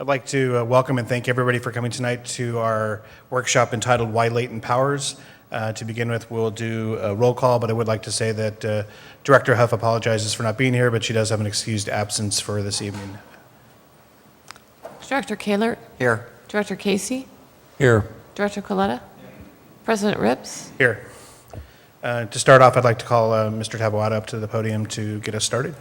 I'd like to welcome and thank everybody for coming tonight to our workshop entitled Why Latent Powers. To begin with, we'll do a roll call, but I would like to say that Director Huff apologizes for not being here, but she does have an excused absence for this evening. Director Kaler? Here. Director Casey? Here. Director Coletta? President Rips? Here. To start off, I'd like to call Mr. Taboada up to the podium to get us started.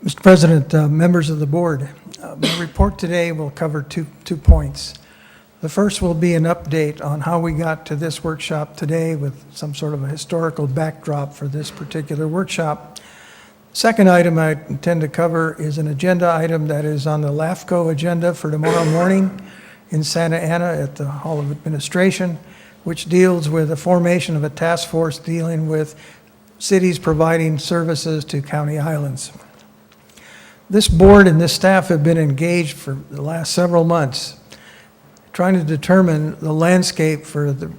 Mr. President, members of the board, my report today will cover two points. The first will be an update on how we got to this workshop today with some sort of a historical backdrop for this particular workshop. Second item I intend to cover is an agenda item that is on the LAFCO agenda for tomorrow morning in Santa Ana at the Hall of Administration, which deals with the formation of a task force dealing with cities providing services to county islands. This board and this staff have been engaged for the last several months trying to determine the landscape for the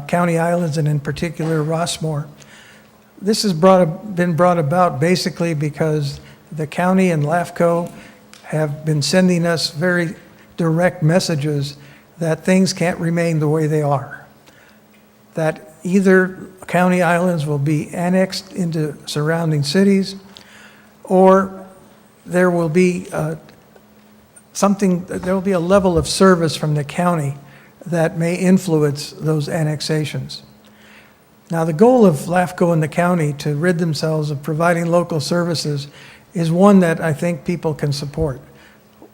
county islands and in particular Rossmoor. This has been brought about basically because the county and LAFCO have been sending us very direct messages that things can't remain the way they are. That either county islands will be annexed into surrounding cities or there will be there will be a level of service from the county that may influence those annexations. Now, the goal of LAFCO and the county to rid themselves of providing local services is one that I think people can support.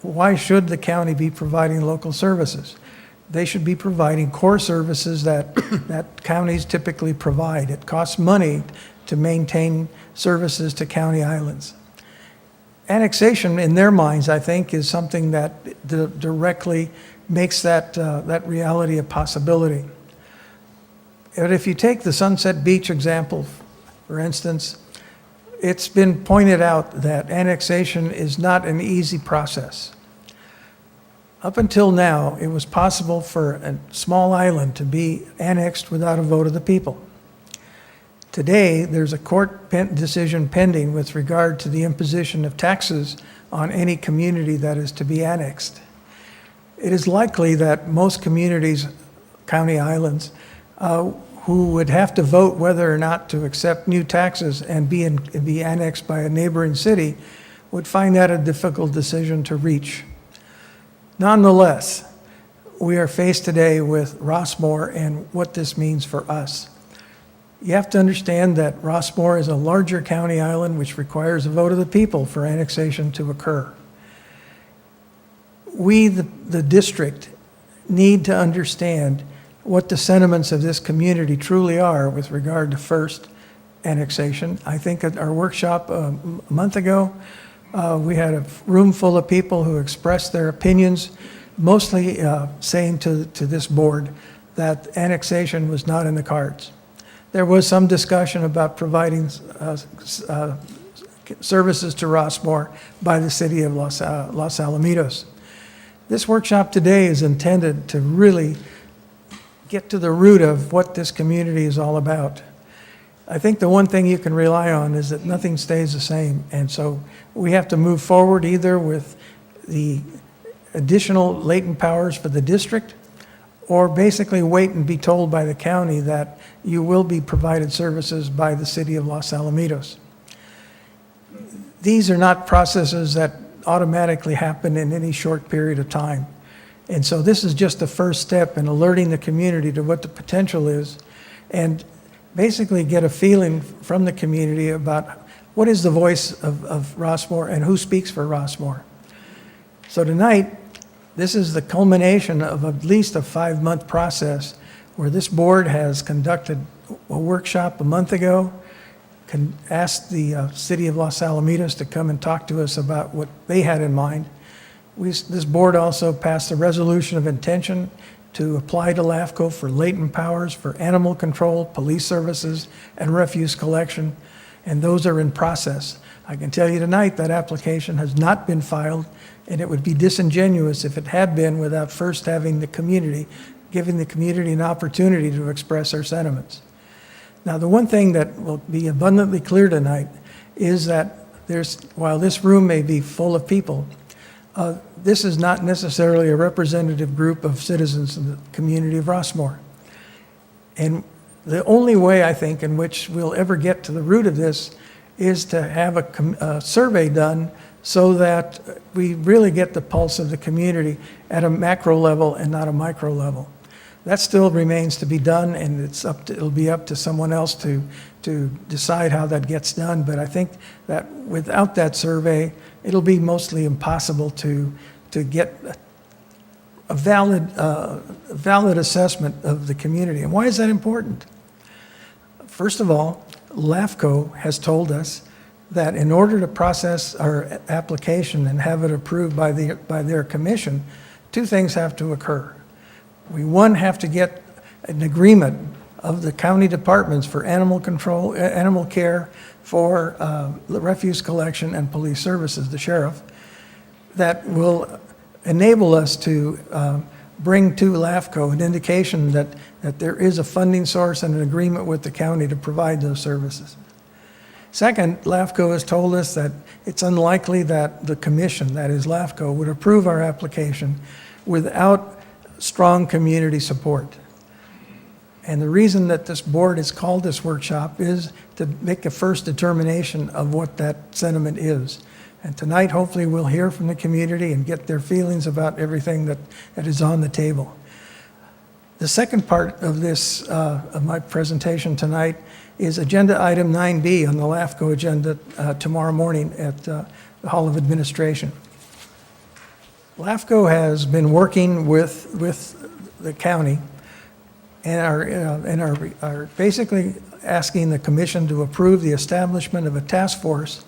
Why should the county be providing local services? They should be providing core services that counties typically provide. It costs money to maintain services to county islands. Annexation, in their minds, I think, is something that directly makes that reality a possibility. But if you take the Sunset Beach example, for instance, it's been pointed out that annexation is not an easy process. Up until now, it was possible for a small island to be annexed without a vote of the people. Today, there's a court decision pending with regard to the imposition of taxes on any community that is to be annexed. It is likely that most communities, county islands, who would have to vote whether or not to accept new taxes and be annexed by a neighboring city would find that a difficult decision to reach. Nonetheless, we are faced today with Rossmoor and what this means for us. You have to understand that Rossmoor is a larger county island which requires a vote of the people for annexation to occur. We, the district, need to understand what the sentiments of this community truly are with regard to first annexation. I think at our workshop a month ago, we had a room full of people who expressed their opinions, mostly saying to this board that annexation was not in the cards. There was some discussion about providing services to Rossmoor by the city of Los Alamitos. This workshop today is intended to really get to the root of what this community is all about. I think the one thing you can rely on is that nothing stays the same, and so we have to move forward either with the additional latent powers for the district or basically wait and be told by the county that you will be provided services by the city of Los Alamitos. These are not processes that automatically happen in any short period of time. And so this is just the first step in alerting the community to what the potential is and basically get a feeling from the community about what is the voice of Rossmoor and who speaks for Rossmoor. So tonight, this is the culmination of at least a 5-month process where this board has conducted a workshop a month ago, asked the city of Los Alamitos to come and talk to us about what they had in mind. This board also passed a resolution of intention to apply to LAFCO for latent powers for animal control, police services, and refuse collection, and those are in process. I can tell you tonight that application has not been filed, and it would be disingenuous if it had been without first having the community, giving the community an opportunity to express their sentiments. Now, the one thing that will be abundantly clear tonight is that while this room may be full of people, this is not necessarily a representative group of citizens in the community of Rossmoor. And the only way, I think, in which we'll ever get to the root of this is to have a survey done so that we really get the pulse of the community at a macro level and not a micro level. That still remains to be done, and it'll be up to someone else to decide how that gets done. But I think that without that survey, it'll be mostly impossible to get a valid assessment of the community. And why is that important? First of all, LAFCO has told us that in order to process our application and have it approved by their commission, two things have to occur. We, one, have to get an agreement of the county departments for animal control, animal care, for refuse collection and police services, the sheriff, that will enable us to bring to LAFCO an indication that there is a funding source and an agreement with the county to provide those services. Second, LAFCO has told us that it's unlikely that the commission, that is LAFCO, would approve our application without strong community support. And the reason that this board has called this workshop is to make a first determination of what that sentiment is. And tonight, hopefully, we'll hear from the community and get their feelings about everything that is on the table. The second part of this, of my presentation tonight, is agenda item 9B on the LAFCO agenda tomorrow morning at the Hall of Administration. LAFCO has been working with the county and are basically asking the commission to approve the establishment of a task force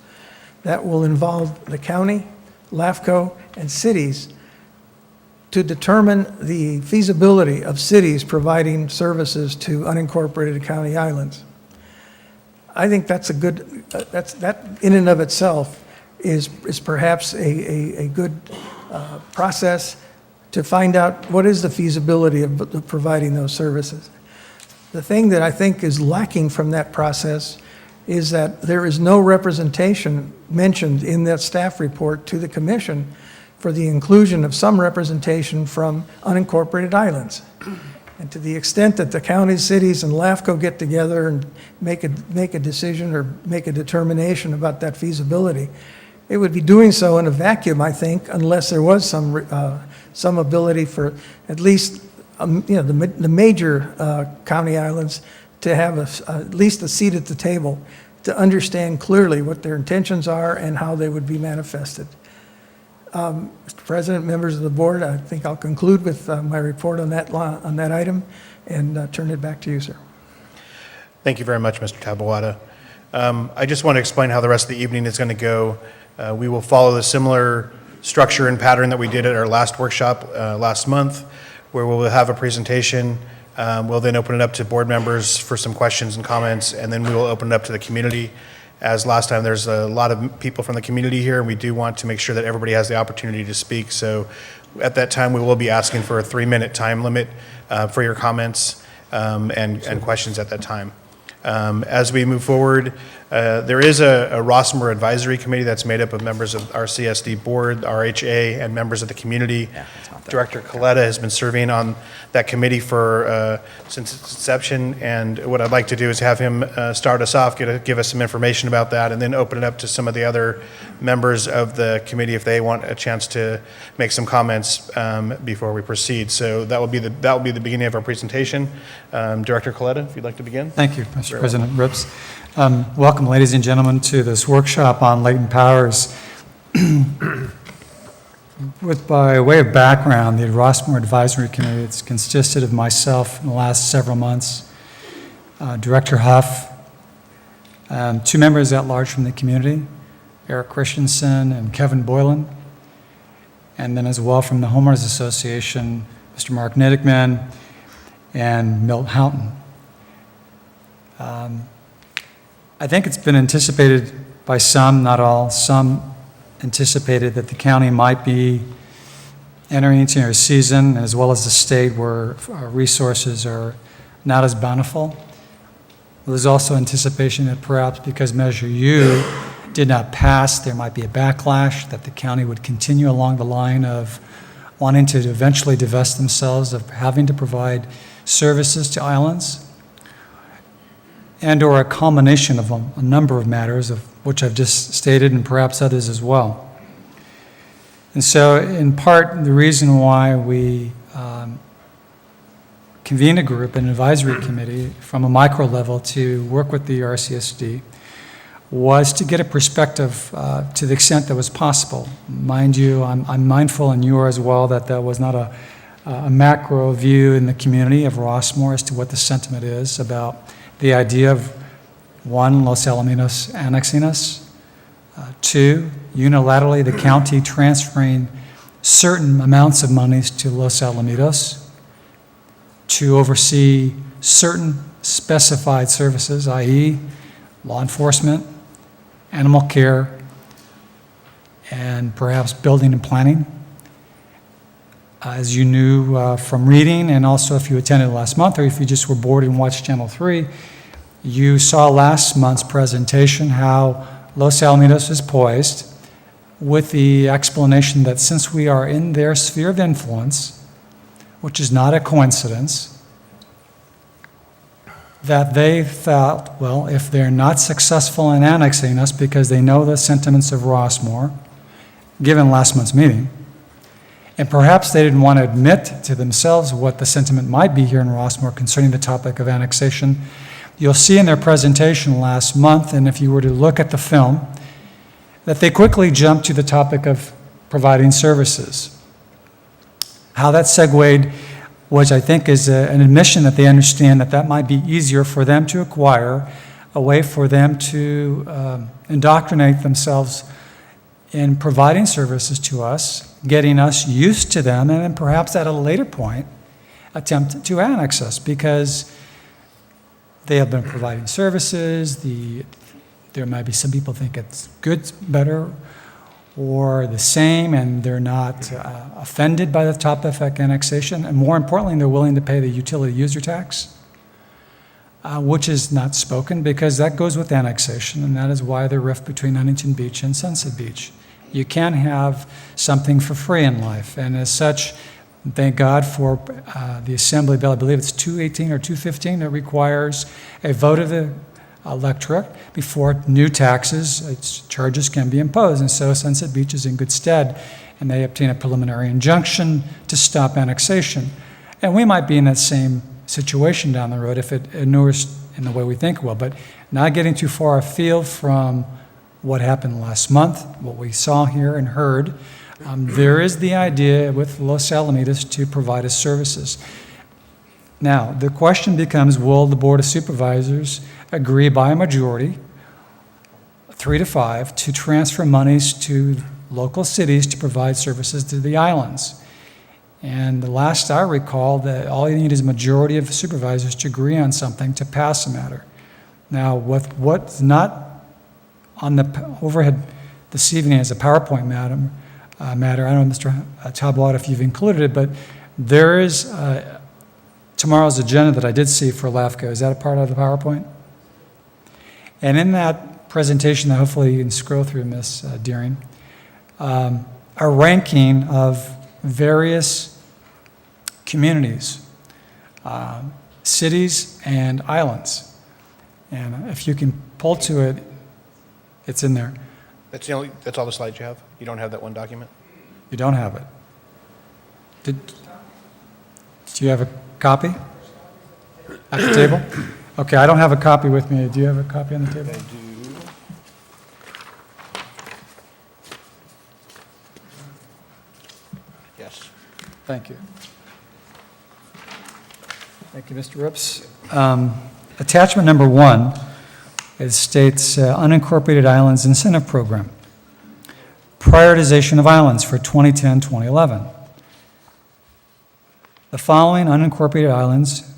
that will involve the county, LAFCO, and cities to determine the feasibility of cities providing services to unincorporated county islands. I think that's a good, that in and of itself is perhaps a good process to find out what is the feasibility of providing those services. The thing that I think is lacking from that process is that there is no representation mentioned in that staff report to the commission for the inclusion of some representation from unincorporated islands. And to the extent that the counties, cities, and LAFCO get together and make a decision or make a determination about that feasibility, it would be doing so in a vacuum, I think, unless there was some ability for at least the major county islands to have at least a seat at the table to understand clearly what their intentions are and how they would be manifested. Mr. President, members of the board, I think I'll conclude with my report on that item and turn it back to you, sir. Thank you very much, Mr. Tabawada. I just want to explain how the rest of the evening is going to go. We will follow the similar structure and pattern that we did at our last workshop last month, where we'll have a presentation. We'll then open it up to board members for some questions and comments, and then we will open it up to the community. As last time, there's a lot of people from the community here, and we do want to make sure that everybody has the opportunity to speak. So at that time, we will be asking for a 3-minute time limit for your comments and questions at that time. As we move forward, there is a Rossmoor Advisory Committee that's made up of members of RCSD Board, RHA, and members of the community. Director Coletta has been serving on that committee since its inception, and what I'd like to do is have him start us off, give us some information about that, and then open it up to some of the other members of the committee if they want a chance to make some comments before we proceed. So that will be the beginning of our presentation. Director Coletta, if you'd like to begin. Thank you, Mr. President Rips. Welcome, ladies and gentlemen, to this workshop on latent powers. By way of background, the Rossmoor Advisory Committee, it's consisted of myself in the last several months, Director Huff, 2 members at large from the community, Eric Christensen and Kevin Boylan, and then as well from the Homeowners Association, Mr. Mark Niddickman and Milt Houghton. I think it's been anticipated by some, not all, some anticipated that the county might be entering into a season, as well as the state, where our resources are not as bountiful. There's also anticipation that perhaps because Measure U did not pass, there might be a backlash, that the county would continue along the line of wanting to eventually divest themselves of having to provide services to islands, and/or a culmination of a number of matters, of which I've just stated, and perhaps others as well. And so, in part, the reason why we convened a group, an advisory committee, from a micro level to work with the RCSD was to get a perspective to the extent that was possible. Mind you, I'm mindful, and you are as well, that there was not a macro view in the community of Rossmoor as to what the sentiment is about the idea of, one, Los Alamitos annexing us, two, unilaterally the county transferring certain amounts of monies to Los Alamitos to oversee certain specified services, i.e. law enforcement, animal care, and perhaps building and planning. As you knew from reading, and also if you attended last month, or if you just were bored and watched Channel 3, you saw last month's presentation how Los Alamitos is poised with the explanation that since we are in their sphere of influence, which is not a coincidence, that they felt, well, if they're not successful in annexing us because they know the sentiments of Rossmoor, given last month's meeting, and perhaps they didn't want to admit to themselves what the sentiment might be here in Rossmoor concerning the topic of annexation. You'll see in their presentation last month, and if you were to look at the film, that they quickly jumped to the topic of providing services. How that segued, which I think is an admission that they understand that that might be easier for them to acquire, a way for them to indoctrinate themselves in providing services to us, getting us used to them, and then perhaps at a later point attempt to annex us, because they have been providing services. There might be some people think it's good, better, or the same, and they're not offended by the top effect annexation. And more importantly, they're willing to pay the utility user tax, which is not spoken, because that goes with annexation, and that is why the rift between Huntington Beach and Sunset Beach. You can't have something for free in life, and as such, thank God for the Assembly Bill, I believe it's 218 or 215, that requires a vote of the electorate before new taxes, charges can be imposed. And so Sunset Beach is in good stead, and they obtain a preliminary injunction to stop annexation. And we might be in that same situation down the road if it inures in the way we think it will. But not getting too far afield from what happened last month, what we saw here and heard, there is the idea with Los Alamitos to provide us services. Now, the question becomes, will the Board of Supervisors agree by a majority, 3-5, to transfer monies to local cities to provide services to the islands? And the last I recall, that all you need is a majority of supervisors to agree on something to pass a matter. Now, with what's not on the overhead this evening as a PowerPoint matter, I don't know, Mr. Tablat, if you've included it, but there is tomorrow's agenda that I did see for LAFCO. Is that a part of the PowerPoint? And in that presentation that hopefully you can scroll through, Ms. Deering, a ranking of various communities, cities, and islands. And if you can pull to it, it's in there. That's all the slides you have? You don't have that one document? You don't have it. Do you have a copy at the table? Okay, I don't have a copy with me. Do you have a copy on the table? I do. Yes. Thank you. Thank you, Mr. Rips. Attachment number 1, it states Unincorporated Islands Incentive Program. Prioritization of islands for 2010-2011. The following unincorporated islands,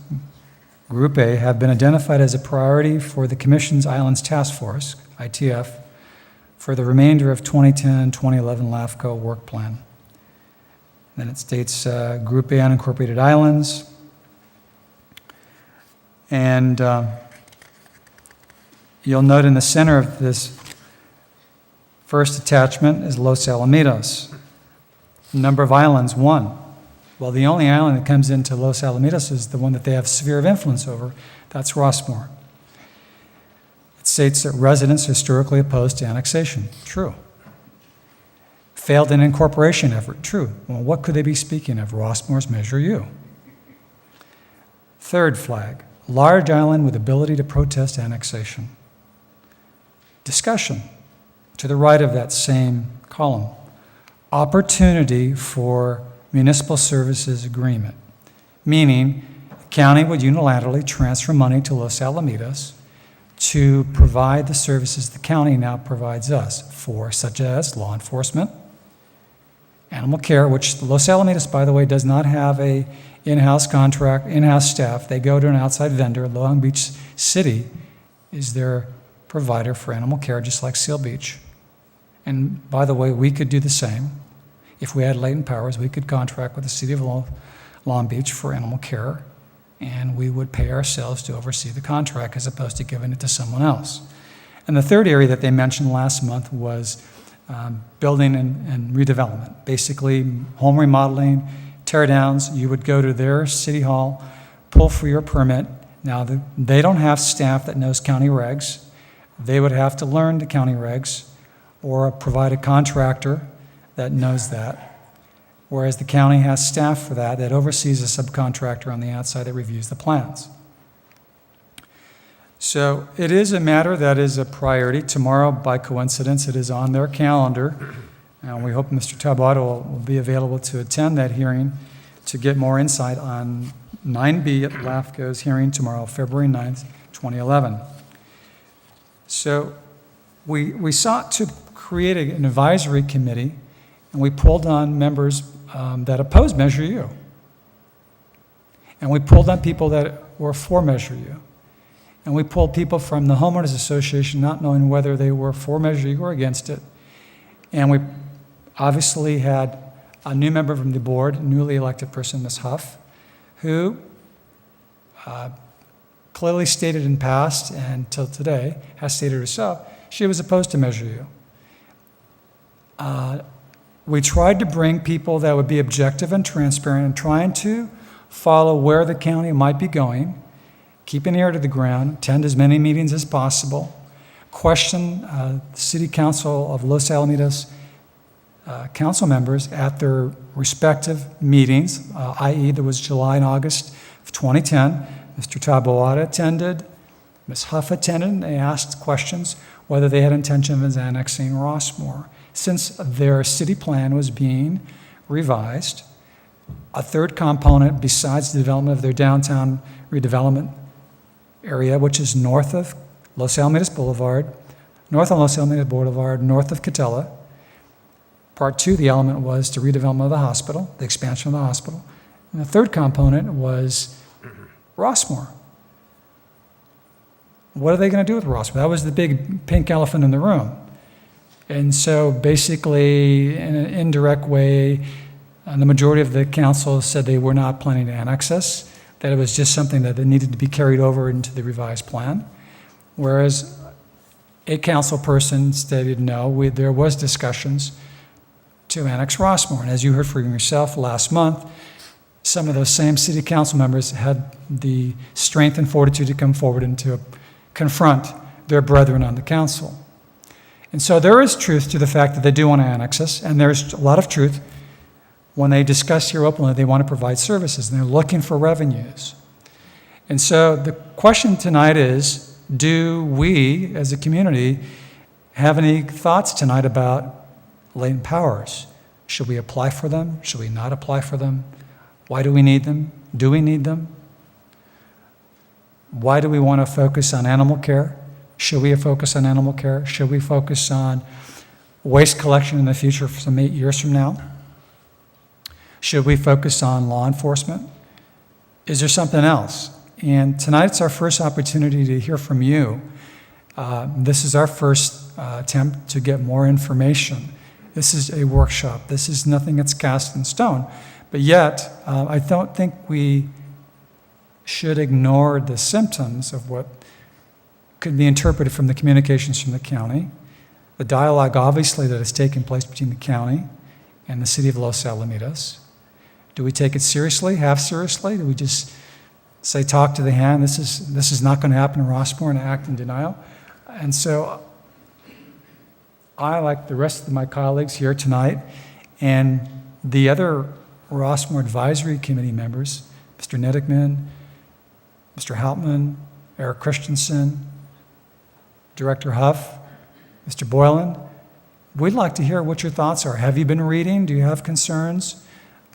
Group A, have been identified as a priority for the Commission's Islands Task Force, ITF, for the remainder of 2010-2011 LAFCO work plan. Then it states Group A unincorporated islands. And you'll note in the center of this First attachment is Los Alamitos. Number of islands, 1. Well, the only island that comes into Los Alamitos is the one that they have sphere of influence over. That's Rossmoor. It states that residents are historically opposed to annexation. True. Failed an incorporation effort. True. Well, what could they be speaking of? Rossmoor's Measure U. Third flag, large island with ability to protest annexation. Discussion, to the right of that same column. Opportunity for municipal services agreement, meaning the county would unilaterally transfer money to Los Alamitos to provide the services the county now provides us for, such as law enforcement, animal care, which Los Alamitos, by the way, does not have a in-house contract, in-house staff. They go to an outside vendor. Long Beach City is their provider for animal care, just like Seal Beach. And by the way, we could do the same. If we had latent powers, we could contract with the city of Long Beach for animal care, and we would pay ourselves to oversee the contract as opposed to giving it to someone else. And the third area that they mentioned last month was building and redevelopment, basically home remodeling, tear downs. You would go to their city hall, pull for your permit. Now, they don't have staff that knows county regs. They would have to learn the county regs or provide a contractor that knows that, whereas the county has staff for that oversees a subcontractor on the outside that reviews the plans. So it is a matter that is a priority. Tomorrow, by coincidence, it is on their calendar, and we hope Mr. Taboada will be available to attend that hearing to get more insight on 9B at LAFCO's hearing tomorrow, February 9th, 2011. So we sought to create an advisory committee, and we pulled on members that opposed Measure U. And we pulled on people that were for Measure U. And we pulled people from the Homeowners Association not knowing whether they were for Measure U or against it. And we obviously had a new member from the board, a newly elected person, Ms. Huff, who clearly stated in past and till today has stated herself, she was opposed to Measure U. We tried to bring people that would be objective and transparent and trying to follow where the county might be going, keep an ear to the ground, attend as many meetings as possible, question the City Council of Los Alamitos council members at their respective meetings, i.e. there was July and August of 2010. Mr. Taboada attended, Ms. Huff attended, and they asked questions whether they had intention of annexing Rossmoor. Since their city plan was being revised, a third component besides the development of their downtown redevelopment area, which is north of Los Alamitos Boulevard, north of Catella. Part 2, the element was the redevelopment of the hospital, the expansion of the hospital. And the third component was Rossmoor. What are they going to do with Rossmoor? That was the big pink elephant in the room. And so basically, in an indirect way, the majority of the council said they were not planning to annex us, that it was just something that needed to be carried over into the revised plan. Whereas a council person stated no, there was discussions to annex Rossmoor. And as you heard from yourself last month, some of those same city council members had the strength and fortitude to come forward and to confront their brethren on the council. And so there is truth to the fact that they do want to annex us, and there's a lot of truth when they discuss here openly they want to provide services, and they're looking for revenues. And so the question tonight is, do we, as a community, have any thoughts tonight about latent powers? Should we apply for them? Should we not apply for them? Why do we need them? Do we need them? Why do we want to focus on animal care? Should we focus on animal care? Should we focus on waste collection in the future for some 8 years from now? Should we focus on law enforcement? Is there something else? And tonight's our first opportunity to hear from you. This is our first attempt to get more information. This is a workshop. This is nothing that's cast in stone. But yet, I don't think we should ignore the symptoms of what could be interpreted from the communications from the county, the dialogue, obviously, that has taken place between the county and the city of Los Alamitos. Do we take it seriously, half seriously? Do we just say, talk to the hand, this is not going to happen in Rossmoor, and act in denial? And so I, like the rest of my colleagues here tonight, and the other Rossmoor Advisory Committee members, Mr. Nedickman, Mr. Hauptman, Eric Christensen, Director Huff, Mr. Boylan, we'd like to hear what your thoughts are. Have you been reading? Do you have concerns?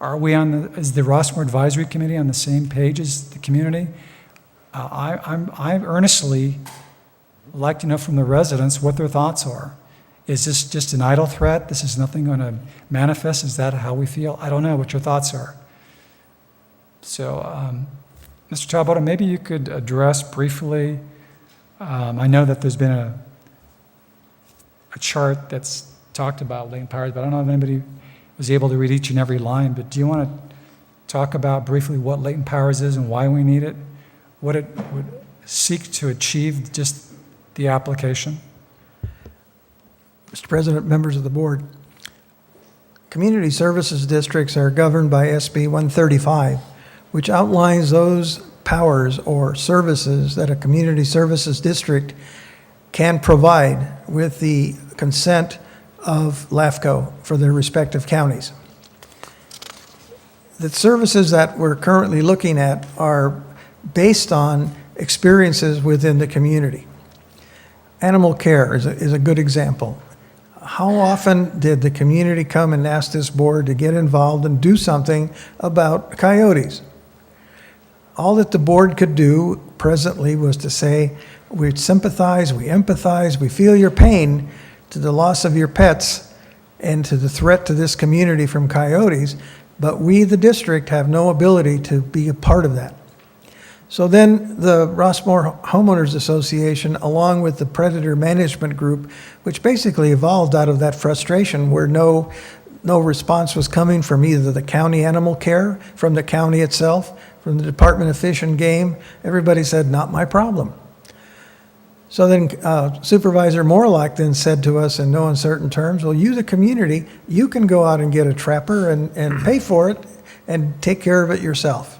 Is the Rossmoor Advisory Committee on the same page as the community? I earnestly like to know from the residents what their thoughts are. Is this just an idle threat? This is nothing going to manifest? Is that how we feel? I don't know what your thoughts are. So, Mr. Talbot, maybe you could address briefly. I know that there's been a chart that's talked about latent powers, but I don't know if anybody was able to read each and every line. But do you want to talk about briefly what latent powers is and why we need it? What it would seek to achieve, just the application? Mr. President, members of the board, community services districts are governed by SB 135, which outlines those powers or services that a community services district can provide with the consent of LAFCO for their respective counties. The services that we're currently looking at are based on experiences within the community. Animal care is a good example. How often did the community come and ask this board to get involved and do something about coyotes? All that the board could do presently was to say, we sympathize, we empathize, we feel your pain to the loss of your pets and to the threat to this community from coyotes, but we, the district, have no ability to be a part of that. So then the Rossmoor Homeowners Association, along with the Predator Management Group, which basically evolved out of that frustration where no response was coming from either the county animal care, from the county itself, from the Department of Fish and Game, everybody said, not my problem. So then Supervisor Morlock then said to us in no uncertain terms, well, you, the community, you can go out and get a trapper and pay for it and take care of it yourself.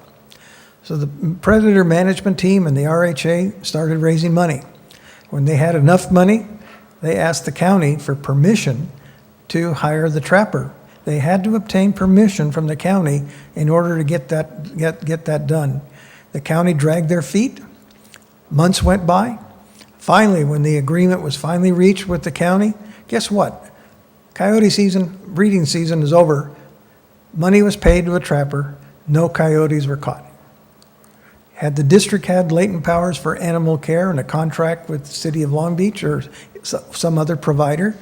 So the Predator Management Team and the RHA started raising money. When they had enough money, they asked the county for permission to hire the trapper. They had to obtain permission from the county in order to get that done. The county dragged their feet. Months went by. Finally, when the agreement was finally reached with the county, guess what? Coyote season, breeding season is over. Money was paid to a trapper. No coyotes were caught. Had the district had latent powers for animal care and a contract with the city of Long Beach or some other provider,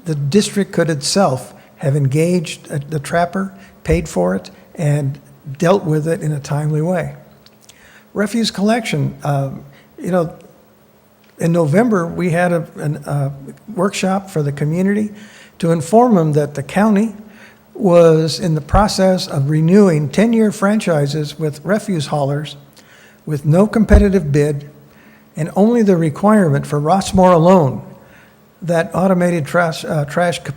the district could itself have engaged the trapper, paid for it, and dealt with it in a timely way. Refuse collection, in November, we had a workshop for the community to inform them that the county was in the process of renewing 10-year franchises with refuse haulers with no competitive bid and only the requirement for Rossmoor alone that automated trash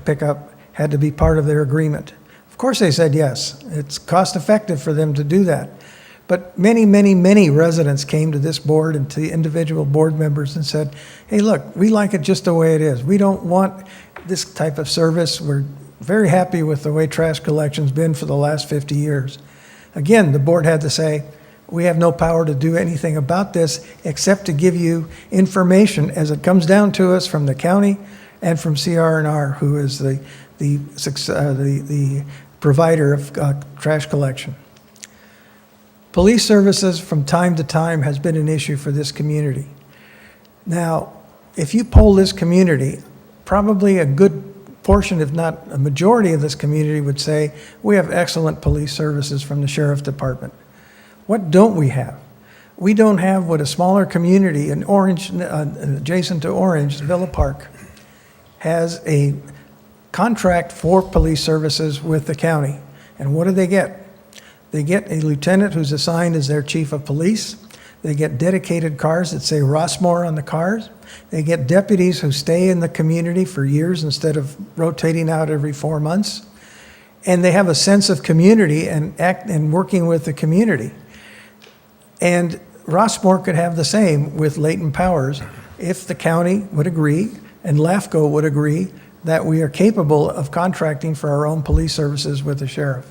pickup had to be part of their agreement. Of course they said yes. It's cost effective for them to do that. But many, many, many residents came to this board and to the individual board members and said, hey, look, we like it just the way it is. We don't want this type of service. We're very happy with the way trash collection's been for the last 50 years. Again, the board had to say, we have no power to do anything about this except to give you information as it comes down to us from the county and from CR&R, who is the provider of trash collection. Police services from time to time has been an issue for this community. Now, if you poll this community, probably a good portion, if not a majority of this community would say, we have excellent police services from the Sheriff's Department. What don't we have? We don't have what a smaller community in Orange, adjacent to Orange, Villa Park, has a contract for police services with the county. And what do they get? They get a lieutenant who's assigned as their chief of police. They get dedicated cars that say Rossmoor on the cars. They get deputies who stay in the community for years instead of rotating out every 4 months. And they have a sense of community and working with the community. And Rossmoor could have the same with latent powers if the county would agree and LAFCO would agree that we are capable of contracting for our own police services with the sheriff.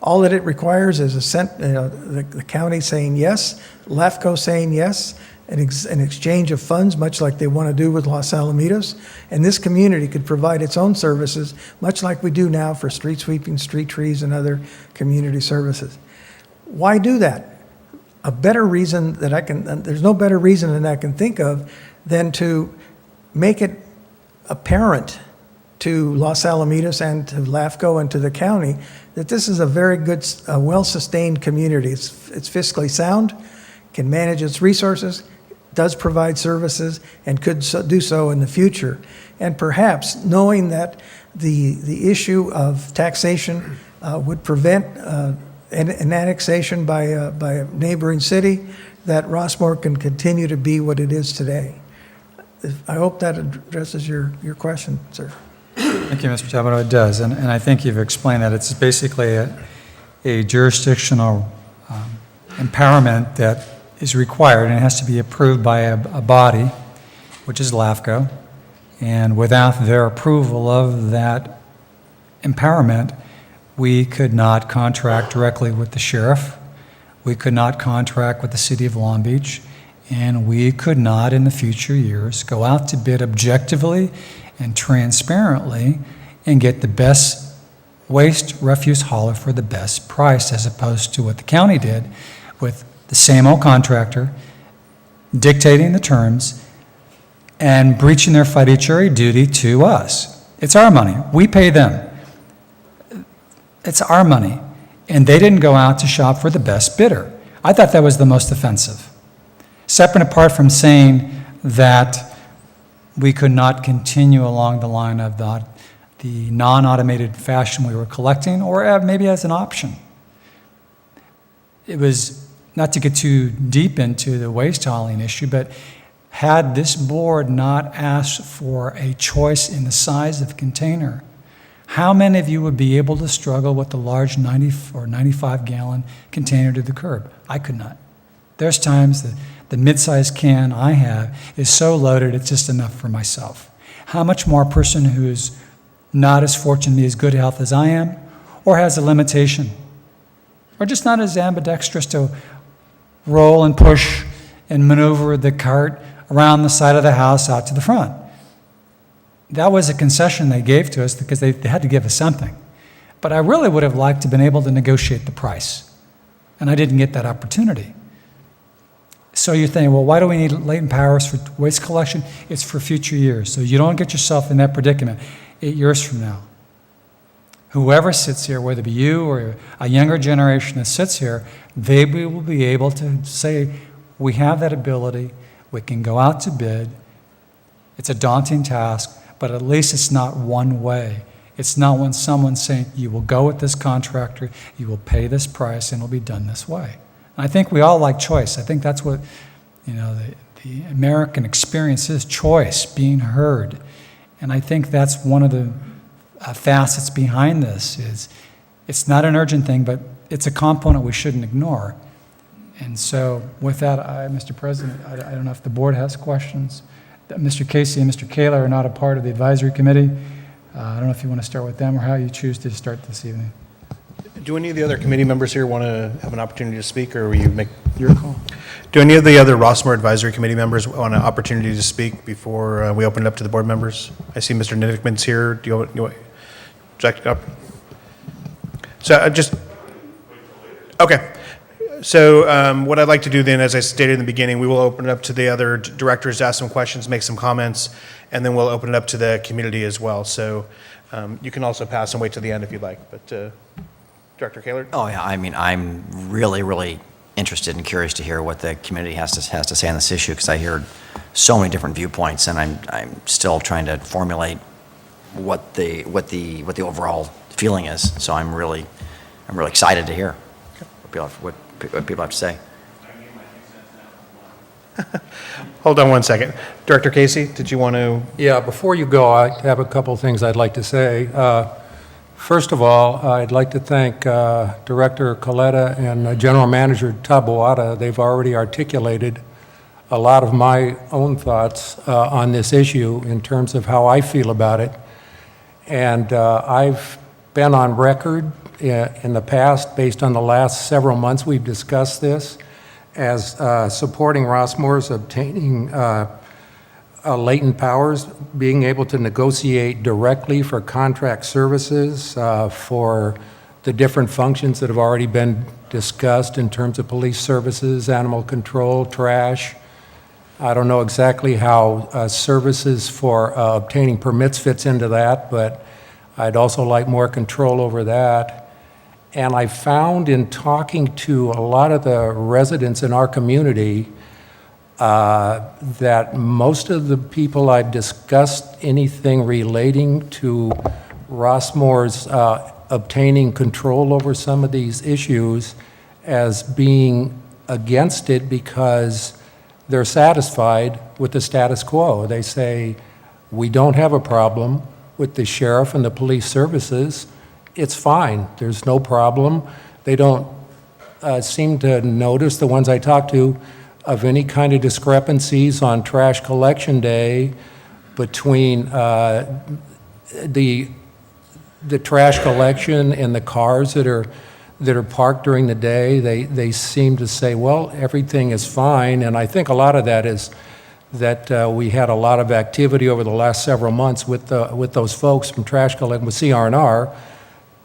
All that it requires is the county saying yes, LAFCO saying yes, an exchange of funds, much like they want to do with Los Alamitos, and this community could provide its own services, much like we do now for street sweeping, street trees, and other community services. Why do that? A better reason there's no better reason than I can think of than to make it apparent to Los Alamitos and to LAFCO and to the county that this is a very good, well-sustained community. It's fiscally sound, can manage its resources, does provide services, and could do so in the future. And perhaps knowing that the issue of taxation would prevent an annexation by a neighboring city, that Rossmoor can continue to be what it is today. I hope that addresses your question, sir. Thank you, Mr. Taboto. It does, and I think you've explained that. It's basically a jurisdictional empowerment that is required, and it has to be approved by a body, which is LAFCO, and without their approval of that empowerment, we could not contract directly with the sheriff, we could not contract with the city of Long Beach, and we could not in the future years go out to bid objectively and transparently and get the best waste refuse hauler for the best price, as opposed to what the county did with the same old contractor dictating the terms and breaching their fiduciary duty to us. It's our money. We pay them. It's our money. And they didn't go out to shop for the best bidder. I thought that was the most offensive. Separate and apart from saying that we could not continue along the line of the non-automated fashion we were collecting, or maybe as an option. It was, not to get too deep into the waste hauling issue, but had this board not asked for a choice in the size of container, how many of you would be able to struggle with the large 90 or 95-gallon container to the curb? I could not. There's times that the mid-sized can I have is so loaded it's just enough for myself. How much more a person who's not as fortunate to be as good health as I am, or has a limitation, or just not as ambidextrous to roll and push and maneuver the cart around the side of the house out to the front. That was a concession they gave to us because they had to give us something. But I really would have liked to have been able to negotiate the price, and I didn't get that opportunity. So you're thinking, well, why do we need latent powers for waste collection? It's for future years, so you don't get yourself in that predicament 8 years from now. Whoever sits here, whether it be you or a younger generation that sits here, they will be able to say, we have that ability, we can go out to bid. It's a daunting task, but at least it's not one way. It's not when someone's saying, you will go with this contractor, you will pay this price, and it'll be done this way. And I think we all like choice. I think that's what, the American experience is, choice, being heard. And I think that's one of the facets behind this is it's not an urgent thing, but it's a component we shouldn't ignore. And so with that, Mr. President, I don't know if the board has questions. Mr. Casey and Mr. Kaler are not a part of the advisory committee. I don't know if you want to start with them or how you choose to start this evening. Do any of the other committee members here want to have an opportunity to speak, or will you make your call? Do any of the other Rossmoor Advisory Committee members want an opportunity to speak before we open it up to the board members? I see Mr. Niddickman's here. Do you want to up? So okay. So what I'd like to do then, as I stated in the beginning, we will open it up to the other directors to ask some questions, make some comments, and then we'll open it up to the community as well. So you can also pass and wait to the end if you'd like. But Director Kaler? Oh, yeah. I mean, I'm really, really interested and curious to hear what the community has to say on this issue, because I hear so many different viewpoints, and I'm still trying to formulate what the overall feeling is. So I'm really excited to hear what people have to say. Hold on one second. Director Casey, did you want to? Yeah, before you go, I have a couple of things I'd like to say. First of all, I'd like to thank Director Coletta and General Manager Taboada. They've already articulated a lot of my own thoughts on this issue in terms of how I feel about it. And I've been on record in the past, based on the last several months we've discussed this, as supporting Rossmoor's obtaining latent powers, being able to negotiate directly for contract services for the different functions that have already been discussed in terms of police services, animal control, trash. I don't know exactly how services for obtaining permits fits into that, but I'd also like more control over that. And I found in talking to a lot of the residents in our community that most of the people I've discussed anything relating to Rossmoor's obtaining control over some of these issues as being against it because they're satisfied with the status quo. They say, we don't have a problem with the sheriff and the police services. It's fine. There's no problem. They don't seem to notice, the ones I talk to, of any kind of discrepancies on trash collection day between the trash collection and the cars that are parked during the day. They seem to say, well, everything is fine. And I think a lot of that is that we had a lot of activity over the last several months with those folks from trash collection, with CR&R,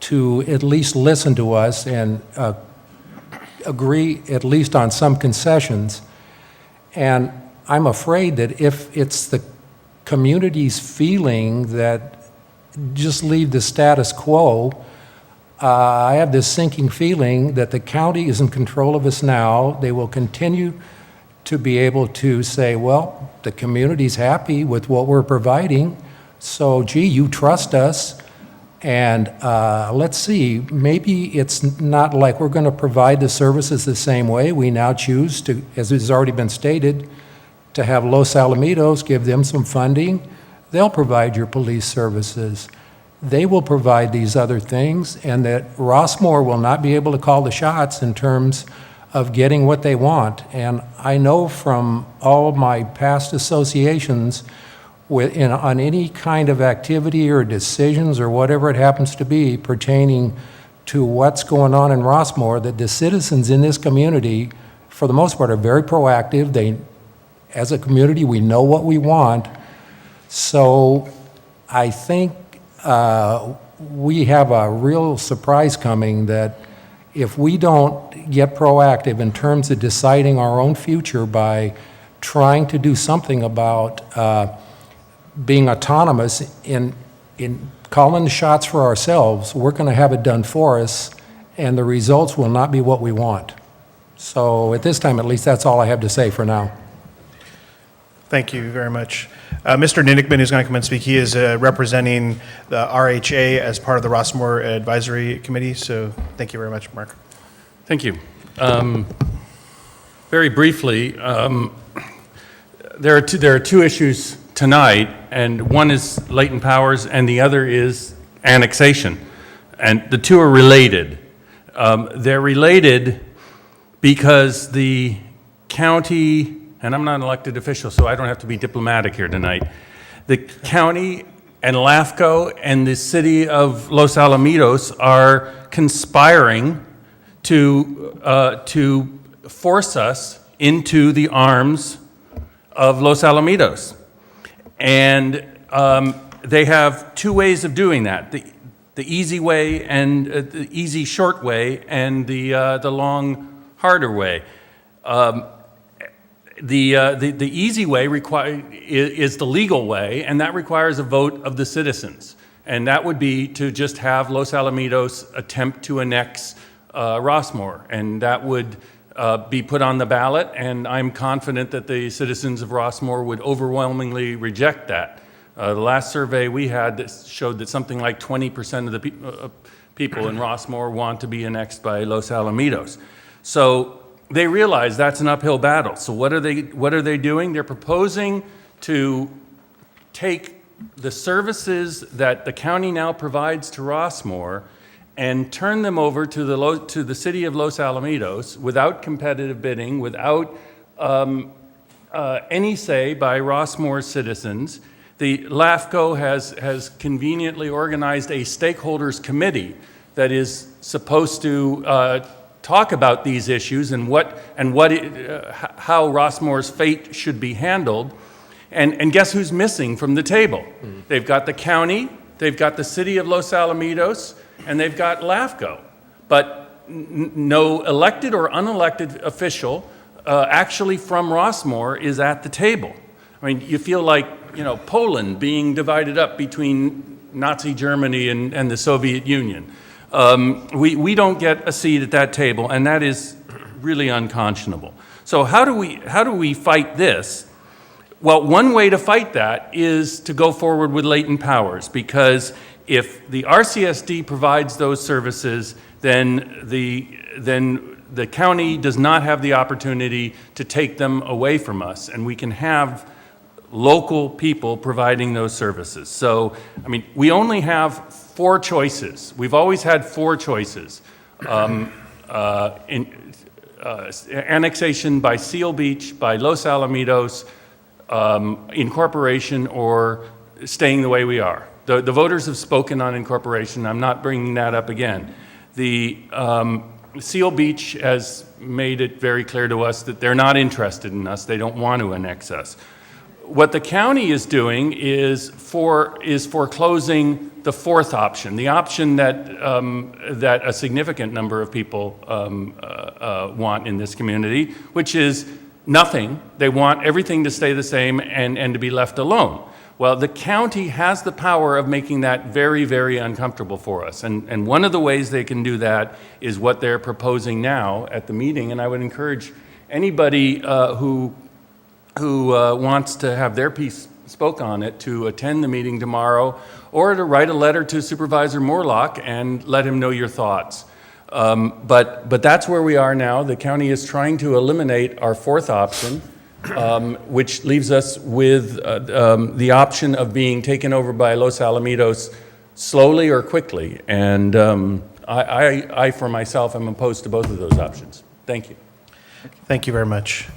to at least listen to us and agree at least on some concessions. And I'm afraid that if it's the community's feeling that just leave the status quo, I have this sinking feeling that the county is in control of us now. They will continue to be able to say, well, the community's happy with what we're providing, so gee, you trust us. And let's see, maybe it's not like we're going to provide the services the same way. We now choose to, as has already been stated, to have Los Alamitos, give them some funding. They'll provide your police services. They will provide these other things, and that Rossmoor will not be able to call the shots in terms of getting what they want. And I know from all my past associations on any kind of activity or decisions or whatever it happens to be pertaining to what's going on in Rossmoor, that the citizens in this community, for the most part, are very proactive. As a community, we know what we want. So I think we have a real surprise coming that if we don't get proactive in terms of deciding our own future by trying to do something about being autonomous in calling the shots for ourselves, we're going to have it done for us, and the results will not be what we want. So at this time, at least, that's all I have to say for now. Thank you very much. Mr. Ninnigman is going to come and speak. He is representing the RHA as part of the Rossmoor Advisory Committee, so thank you very much, Mark. Thank you. Very briefly, there are two issues tonight, and one is latent powers and the other is annexation. And the two are related. They're related because the county, and I'm not an elected official, so I don't have to be diplomatic here tonight. The county and LAFCO and the city of Los Alamitos are conspiring to force us into the arms of Los Alamitos. And they have two ways of doing that: the easy way and the easy short way, and the long harder way. The easy way is the legal way, and that requires a vote of the citizens. And that would be to just have Los Alamitos attempt to annex Rossmoor, and that would be put on the ballot, and I'm confident that the citizens of Rossmoor would overwhelmingly reject that. The last survey we had that showed that something like 20% of the people in Rossmoor want to be annexed by Los Alamitos. So they realize that's an uphill battle. So what are they doing? They're proposing to take the services that the county now provides to Rossmoor and turn them over to the city of Los Alamitos without competitive bidding, without any say by Rossmoor's citizens. The LAFCO has conveniently organized a stakeholders committee that is supposed to talk about these issues and how Rossmoor's fate should be handled. And guess who's missing from the table? They've got the county, they've got the city of Los Alamitos, and they've got LAFCO. But no elected or unelected official actually from Rossmoor is at the table. I mean, you feel like, Poland being divided up between Nazi Germany and the Soviet Union. We don't get a seat at that table, and that is really unconscionable. So how do we fight this? Well, one way to fight that is to go forward with latent powers, because if the RCSD provides those services, then the county does not have the opportunity to take them away from us, and we can have local people providing those services. So, I mean, we only have 4 choices. We've always had 4 choices. Annexation by Seal Beach, by Los Alamitos, incorporation, or staying the way we are. The voters have spoken on incorporation. I'm not bringing that up again. The Seal Beach has made it very clear to us that they're not interested in us. They don't want to annex us. What the county is doing is foreclosing the 4th option, the option that a significant number of people want in this community, which is nothing. They want everything to stay the same and to be left alone. Well, the county has the power of making that very, very uncomfortable for us. And one of the ways they can do that is what they're proposing now at the meeting. And I would encourage anybody who wants to have their piece spoke on it to attend the meeting tomorrow, or to write a letter to Supervisor Morlock and let him know your thoughts. But that's where we are now. The county is trying to eliminate our 4th option, which leaves us with the option of being taken over by Los Alamitos slowly or quickly. And I, for myself, am opposed to both of those options. Thank you. Thank you very much.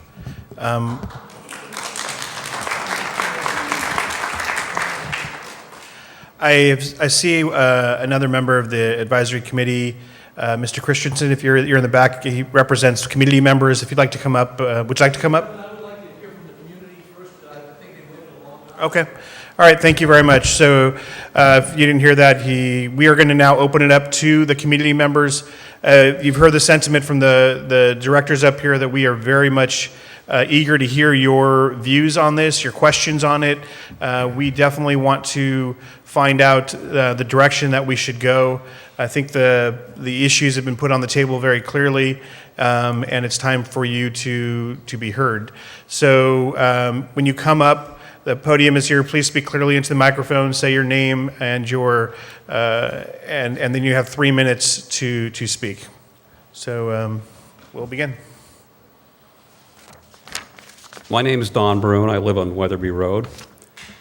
I see another member of the advisory committee, Mr. Christensen. If you're in the back, he represents community members. If you'd like to come up, would you like to come up? I would like to hear from the community first. I think they waited a long time. Okay. All right. Thank you very much. So if you didn't hear that, we are going to now open it up to the community members. You've heard the sentiment from the directors up here that we are very much eager to hear your views on this, your questions on it. We definitely want to find out the direction that we should go. I think the issues have been put on the table very clearly, and it's time for you to be heard. So when you come up, the podium is here. Please speak clearly into the microphone. Say your name and and then you have 3 minutes to speak. So we'll begin. My name is Don Brune. I live on Weatherby Road,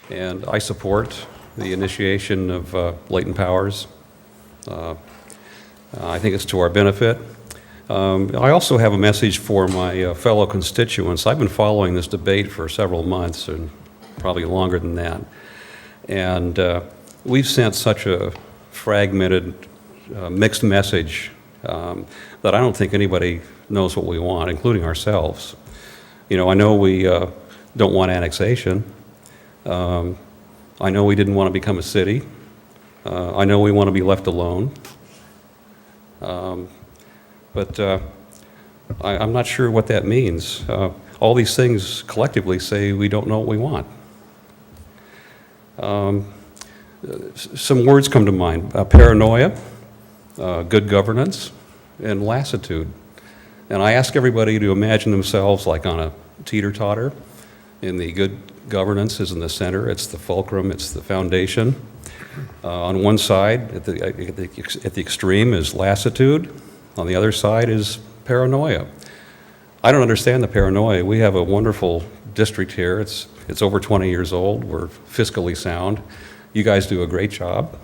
and I support the initiation of latent powers. I think it's to our benefit. I also have a message for my fellow constituents. I've been following this debate for several months, and probably longer than that. And we've sent such a fragmented, mixed message that I don't think anybody knows what we want, including ourselves. I know we don't want annexation. I know we didn't want to become a city. I know we want to be left alone. But I'm not sure what that means. All these things collectively say we don't know what we want. Some words come to mind: paranoia, good governance, and lassitude. And I ask everybody to imagine themselves like on a teeter-totter, and the good governance is in the center. It's the fulcrum. It's the foundation. On one side, at the extreme, is lassitude. On the other side is paranoia. I don't understand the paranoia. We have a wonderful district here. It's over 20 years old. We're fiscally sound. You guys do a great job.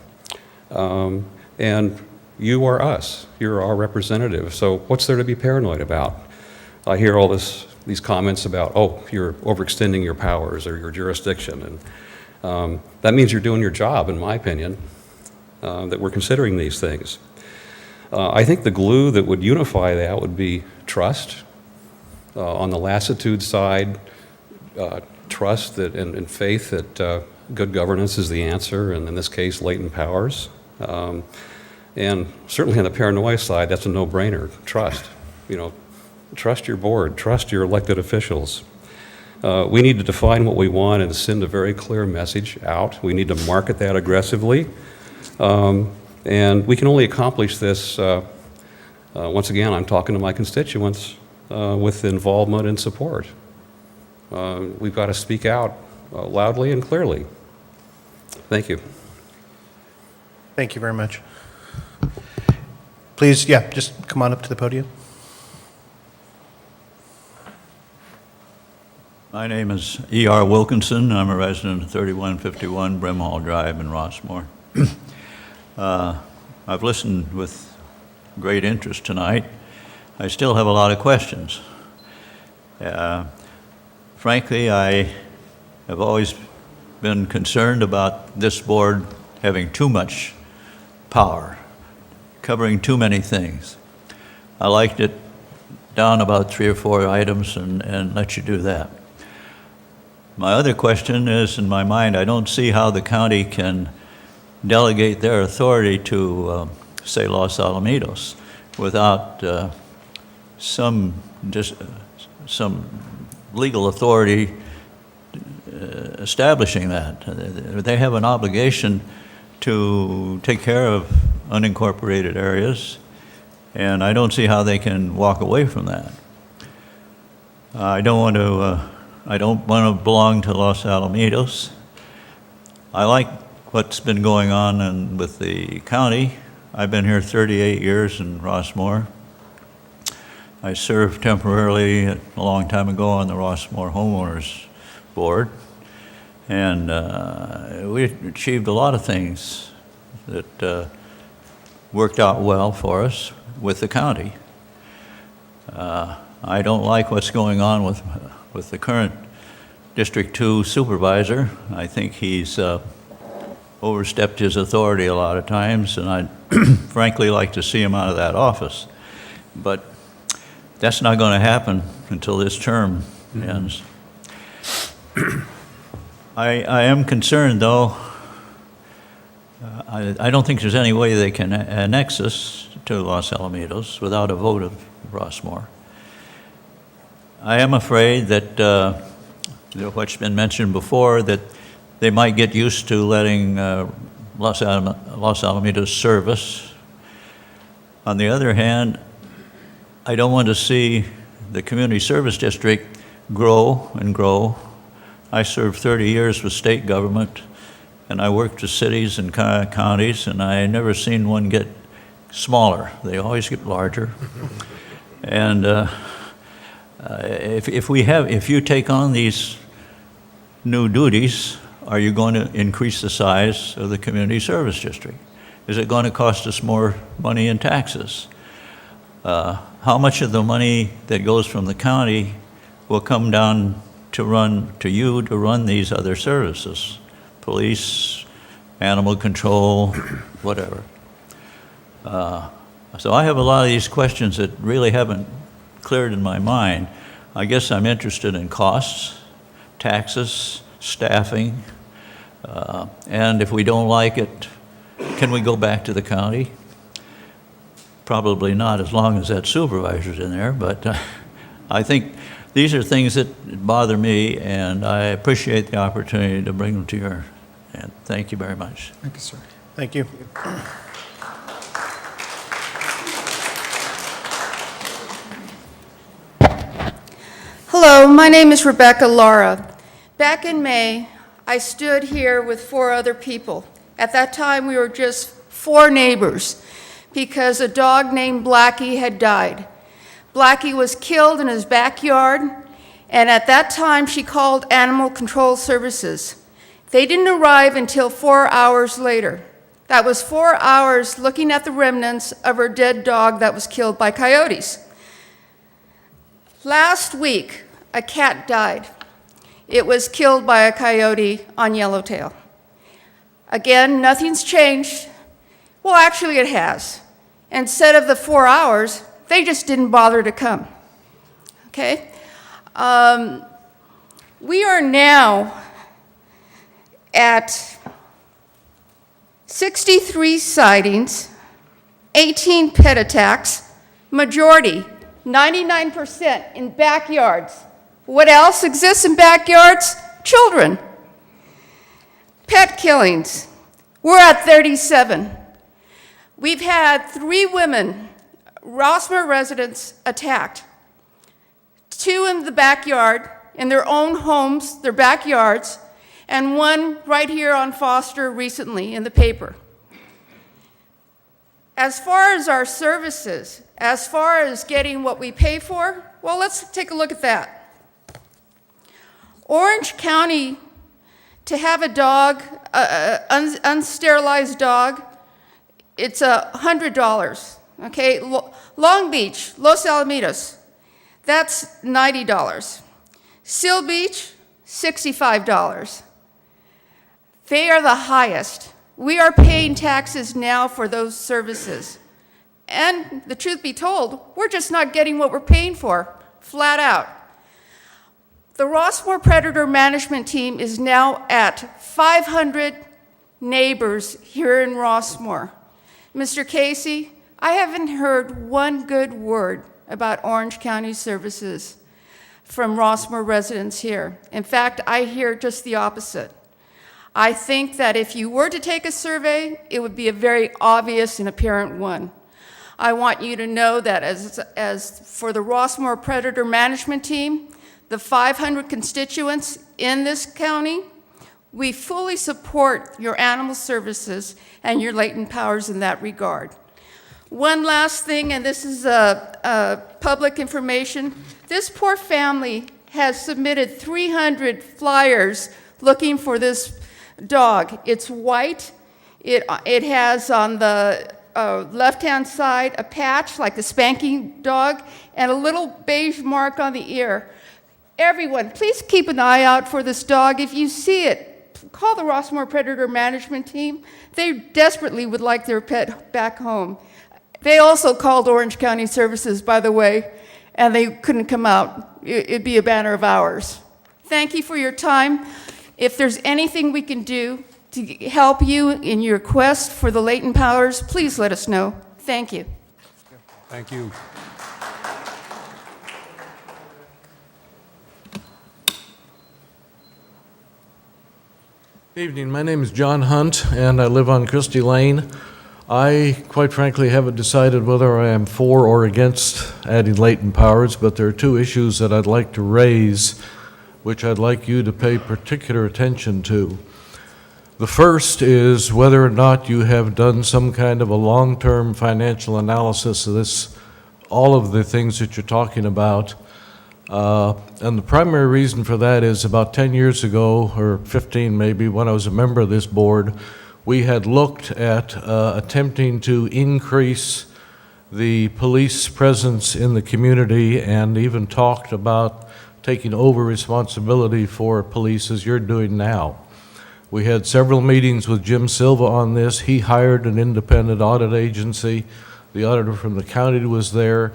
And you are us. You're our representative. So what's there to be paranoid about? I hear all these comments about, oh, you're overextending your powers or your jurisdiction. And that means you're doing your job, in my opinion, that we're considering these things. I think the glue that would unify that would be trust. On the lassitude side, trust that and faith that good governance is the answer, and in this case, latent powers. And certainly on the paranoia side, that's a no-brainer. Trust. Trust your board. Trust your elected officials. We need to define what we want and send a very clear message out. We need to market that aggressively. And we can only accomplish this, once again, I'm talking to my constituents, with involvement and support. We've got to speak out loudly and clearly. Thank you. Thank you very much. Please, just come on up to the podium. My name is E.R. Wilkinson. I'm a resident of 3151 Brimhall Drive in Rossmoor. I've listened with great interest tonight. I still have a lot of questions. Frankly, I have always been concerned about this board having too much power, covering too many things. I liked it down about 3 or 4 items and let you do that. My other question is, in my mind, I don't see how the county can delegate their authority to, say, Los Alamitos without some legal authority establishing that. They have an obligation to take care of unincorporated areas, and I don't see how they can walk away from that. I don't want to belong to Los Alamitos. I like what's been going on with the county. I've been here 38 years in Rossmoor. I served temporarily a long time ago on the Rossmoor Homeowners Board, and we achieved a lot of things that worked out well for us with the county. I don't like what's going on with the current District 2 supervisor. I think he's overstepped his authority a lot of times, and I'd frankly like to see him out of that office. But that's not going to happen until this term ends. I am concerned, though. I don't think there's any way they can annex us to Los Alamitos without a vote of Rossmoor. I am afraid that what's been mentioned before, that they might get used to letting Los Alamitos service. On the other hand, I don't want to see the community service district grow and grow. I served 30 years with state government, and I worked with cities and counties, and I never seen one get smaller. They always get larger. And if you take on these new duties, are you going to increase the size of the community service district? Is it going to cost us more money in taxes? How much of the money that goes from the county will come down to you to run these other services? Police, animal control, whatever. So I have a lot of these questions that really haven't cleared in my mind. I guess I'm interested in costs, taxes, staffing, and if we don't like it, can we go back to the county? Probably not, as long as that supervisor's in there, but I think these are things that bother me, and I appreciate the opportunity to bring them to your attention. Thank you very much. Thank you, sir. Thank you. Hello, my name is Rebecca Lara. Back in May, I stood here with 4 other people. At that time, we were just 4 neighbors because a dog named Blackie had died. Blackie was killed in his backyard, and at that time she called Animal Control Services. They didn't arrive until 4 hours later. That was 4 hours looking at the remnants of her dead dog that was killed by coyotes. Last week, a cat died. It was killed by a coyote on Yellowtail. Again, nothing's changed. Well, actually it has. Instead of the 4 hours, they just didn't bother to come. Okay? We are now at 63 sightings, 18 pet attacks, majority, 99% in backyards. What else exists in backyards? Children. Pet killings, we're at 37. We've had 3 women, Rossmoor residents, attacked. 2 in the backyard, in their own homes, their backyards, and 1 right here on Foster recently in the paper. As far as our services, as far as getting what we pay for, well, let's take a look at that. Orange County, to have a dog, unsterilized dog, it's $100, okay? Long Beach, Los Alamitos, that's $90. Seal Beach, $65. They are the highest. We are paying taxes now for those services. And the truth be told, we're just not getting what we're paying for, flat out. The Rossmoor Predator Management Team is now at 500 neighbors here in Rossmoor. Mr. Casey, I haven't heard one good word about Orange County services from Rossmoor residents here. In fact, I hear just the opposite. I think that if you were to take a survey, it would be a very obvious and apparent one. I want you to know that as for the Rossmoor Predator Management Team, the 500 constituents in this county, we fully support your animal services and your latent powers in that regard. One last thing, and this is public information. This poor family has submitted 300 flyers looking for this dog. It's white. It has on the left-hand side a patch like the spanking dog and a little beige mark on the ear. Everyone, please keep an eye out for this dog. If you see it, call the Rossmoor Predator Management Team. They desperately would like their pet back home. They also called Orange County Services, by the way, and they couldn't come out. It'd be a banner of ours. Thank you for your time. If there's anything we can do to help you in your quest for the latent powers, please let us know. Thank you. Thank you. Evening, my name is John Hunt, and I live on Christie Lane. I, quite frankly, haven't decided whether I am for or against adding latent powers, but there are 2 issues that I'd like to raise, which I'd like you to pay particular attention to. The first is whether or not you have done some kind of a long-term financial analysis of this, all of the things that you're talking about. And the primary reason for that is about 10 years ago, or 15 maybe, when I was a member of this board, we had looked at attempting to increase the police presence in the community and even talked about taking over responsibility for police as you're doing now. We had several meetings with Jim Silva on this. He hired an independent audit agency. The auditor from the county was there.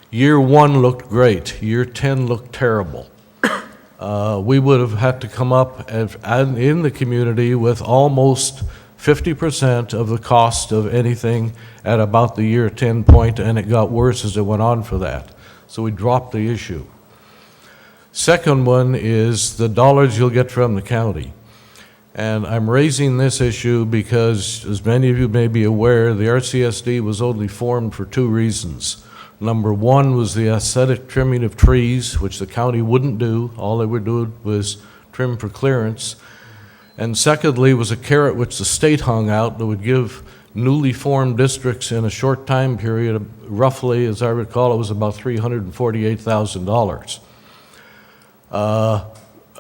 Year 1 looked great. Year 10 looked terrible. We would have had to come up in the community with almost 50% of the cost of anything at about the year 10 point, and it got worse as it went on for that. So we dropped the issue. Second one is the dollars you'll get from the county. And I'm raising this issue because, as many of you may be aware, the RCSD was only formed for 2 reasons. Number 1 was the aesthetic trimming of trees, which the county wouldn't do. All they would do was trim for clearance. And secondly was a carrot which the state hung out that would give newly formed districts in a short time period. Roughly, as I recall, it was about $348,000. A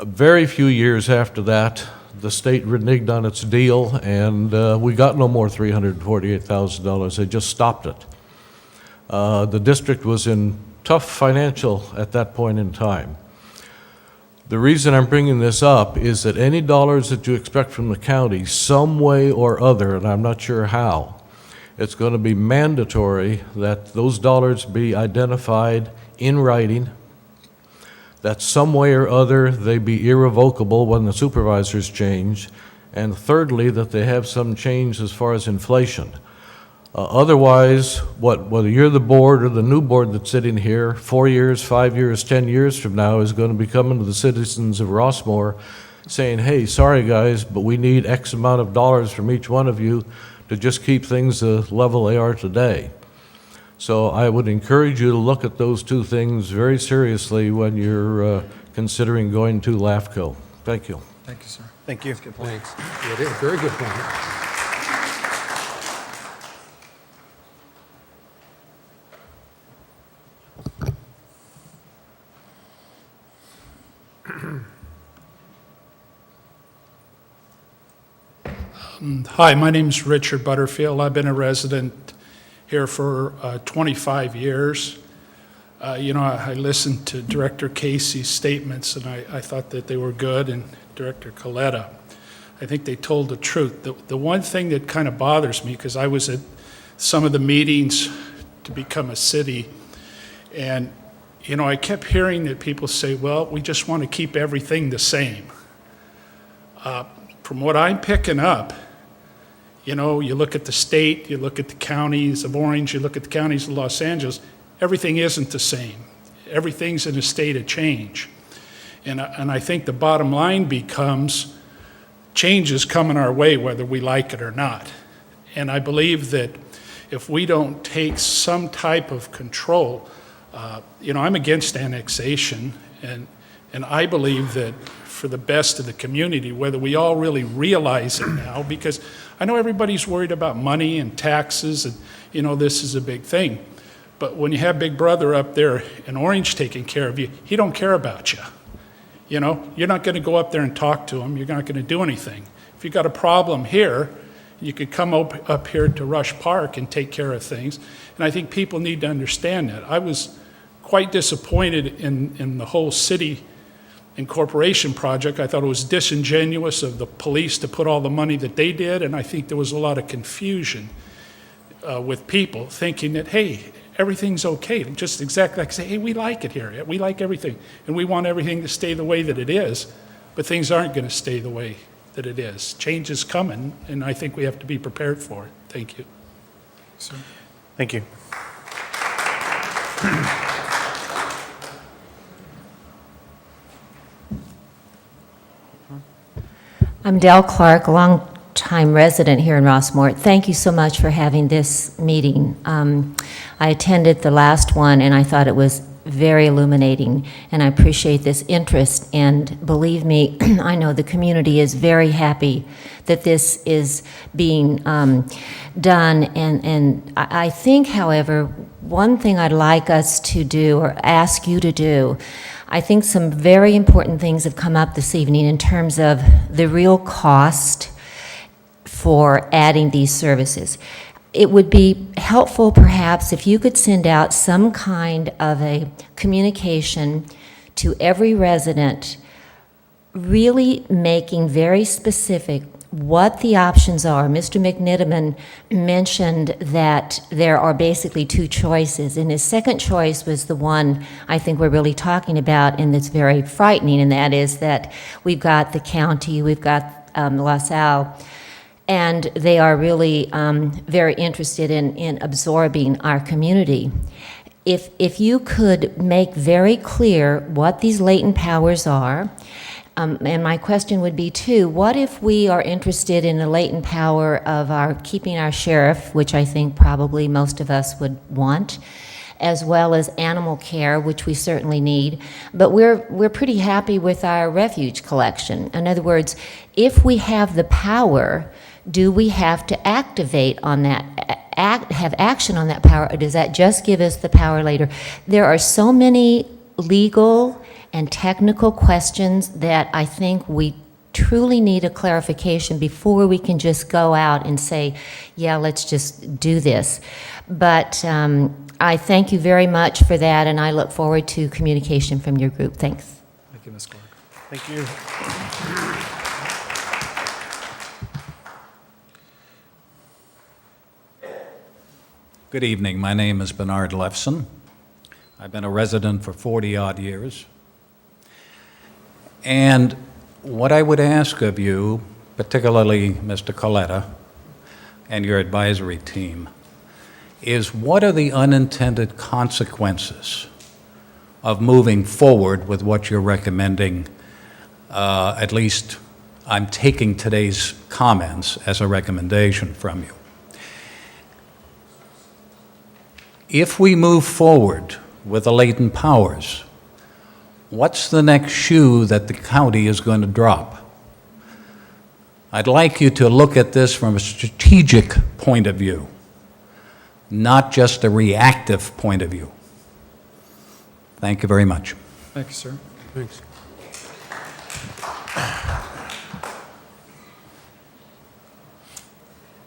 very few years after that, the state reneged on its deal, and we got no more $348,000. They just stopped it. The district was in tough financial at that point in time. The reason I'm bringing this up is that any dollars that you expect from the county, some way or other, and I'm not sure how, it's going to be mandatory that those dollars be identified in writing, that some way or other they be irrevocable when the supervisors change, and thirdly, that they have some change as far as inflation. Otherwise, whether you're the board or the new board that's sitting here, 4 years, 5 years, 10 years from now is going to be coming to the citizens of Rossmoor saying, hey, sorry guys, but we need X amount of dollars from each one of you to just keep things the level they are today. So I would encourage you to look at those two things very seriously when you're considering going to LAFCO. Thank you. Thank you, sir. Thank you. Thanks. It is a very good point. Hi, my name's Richard Butterfield. I've been a resident here for 25 years. I listened to Director Casey's statements, and I thought that they were good, and Director Coletta. I think they told the truth. The one thing that kind of bothers me, because I was at some of the meetings to become a city, and, I kept hearing that people say, well, we just want to keep everything the same. From what I'm picking up, you look at the state, you look at the counties of Orange, you look at the counties of Los Angeles, everything isn't the same. Everything's in a state of change. And I think the bottom line becomes change is coming our way whether we like it or not. And I believe that if we don't take some type of control, I'm against annexation, and I believe that for the best of the community, whether we all really realize it now, because I know everybody's worried about money and taxes, and this is a big thing. But when you have Big Brother up there in Orange taking care of you, he don't care about you. You're not going to go up there and talk to him. You're not going to do anything. If you got a problem here, you could come up here to Rush Park and take care of things. And I think people need to understand that. I was quite disappointed in the whole city incorporation project. I thought it was disingenuous of the police to put all the money that they did, and I think there was a lot of confusion with people thinking that, hey, everything's okay. Just exactly like say, hey, we like it here. We like everything, and we want everything to stay the way that it is, but things aren't going to stay the way that it is. Change is coming, and I think we have to be prepared for it. Thank you. Sir. Thank you. I'm Dell Clark, a long-time resident here in Rossmoor. Thank you so much for having this meeting. I attended the last one, and I thought it was very illuminating, and I appreciate this interest. And believe me, I know the community is very happy that this is being done. And I think, however, one thing I'd like us to do, or ask you to do, I think some very important things have come up this evening in terms of the real cost for adding these services. It would be helpful perhaps if you could send out some kind of a communication to every resident, really making very specific what the options are. Mr. McNittaman mentioned that there are basically two choices, and his second choice was the one I think we're really talking about, and that's very frightening, and that is that we've got the county, we've got LaSalle, and they are really very interested in absorbing our community. If you could make very clear what these latent powers are, and my question would be too, what if we are interested in the latent power of keeping our sheriff, which I think probably most of us would want, as well as animal care, which we certainly need, but we're pretty happy with our refuge collection. In other words, if we have the power do we have to activate on that, have action on that power, or does that just give us the power later? There are so many legal and technical questions that I think we truly need a clarification before we can just go out and say, yeah, let's just do this. But I thank you very much for that, and I look forward to communication from your group. Thanks. Thank you, Ms. Clark. Thank you. Good evening. My name is Bernard Lefson. I've been a resident for 40-odd years. And what I would ask of you, particularly Mr. Coletta and your advisory team, is what are the unintended consequences of moving forward with what you're recommending? At least I'm taking today's comments as a recommendation from you. If we move forward with the latent powers, what's the next shoe that the county is going to drop? I'd like you to look at this from a strategic point of view, not just a reactive point of view. Thank you very much. Thank you, sir. Thanks.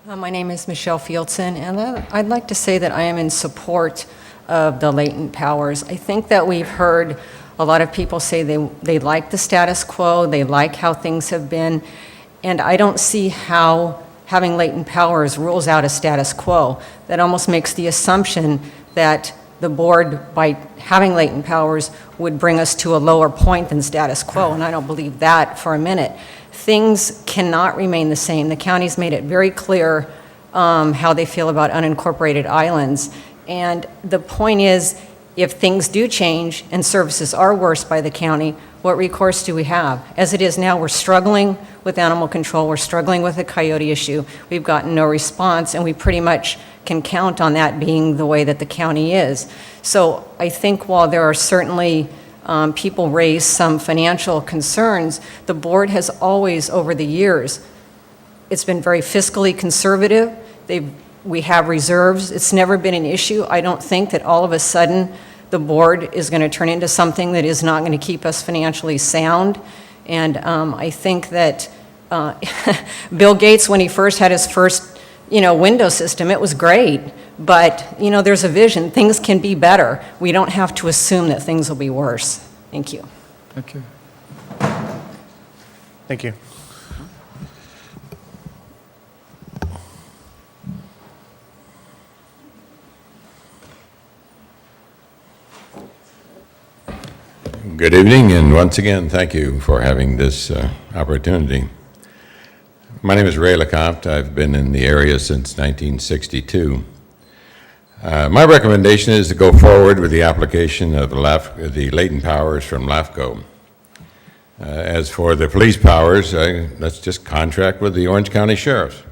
My name is Michelle Fieldson, and I'd like to say that I am in support of the latent powers. I think that we've heard a lot of people say they like the status quo, they like how things have been, and I don't see how having latent powers rules out a status quo. That almost makes the assumption that the board, by having latent powers, would bring us to a lower point than status quo, and I don't believe that for a minute. Things cannot remain the same. The county's made it very clear how they feel about unincorporated islands. And the point is, if things do change and services are worse by the county, what recourse do we have? As it is now, we're struggling with animal control. We're struggling with the coyote issue. We've gotten no response, and we pretty much can count on that being the way that the county is. So I think while there are certainly people raise some financial concerns, the board has always, over the years, it's been very fiscally conservative. We have reserves. It's never been an issue. I don't think that all of a sudden the board is going to turn into something that is not going to keep us financially sound. And I think that Bill Gates, when he first had his first, window system, it was great. But, there's a vision. Things can be better. We don't have to assume that things will be worse. Thank you. Thank you. Thank you. Good evening, and once again, thank you for having this opportunity. My name is Ray LeCompte. I've been in the area since 1962. My recommendation is to go forward with the application of the latent powers from LAFCO. As for the police powers, let's just contract with the Orange County Sheriffs.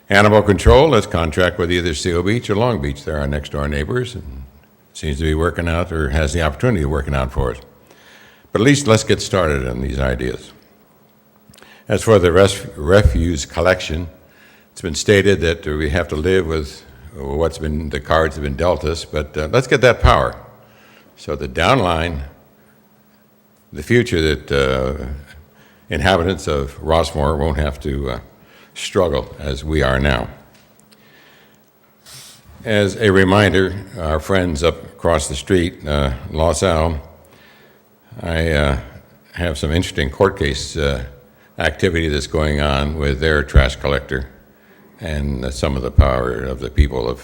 Animal control, let's contract with either Seal Beach or Long Beach. They're our next door neighbors, and seems to be working out, or has the opportunity of working out for us. But at least let's get started on these ideas. As for the refuse collection, it's been stated that we have to live with the cards have been dealt us, but let's get that power. So the downline, the future that inhabitants of Rossmoor won't have to struggle as we are now. As a reminder, our friends up across the street, Los Al, I have some interesting court case activity that's going on with their trash collector, and some of the power of the people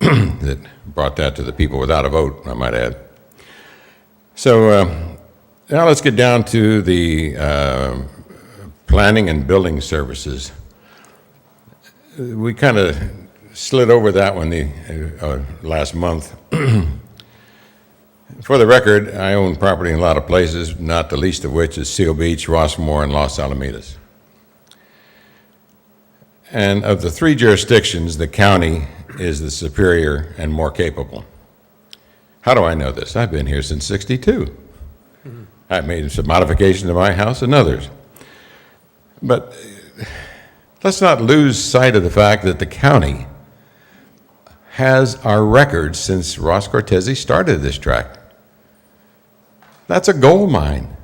that brought that to the people without a vote, I might add. So now let's get down to the planning and building services. We kind of slid over that one last month. For the record, I own property in a lot of places, not the least of which is Seal Beach, Rossmoor, and Los Alamitos. And of the three jurisdictions, the county is the superior and more capable. How do I know this? I've been here since '62. I've made some modifications to my house and others. But let's not lose sight of the fact that the county has our records since Ross Cortese started this tract. That's a gold mine.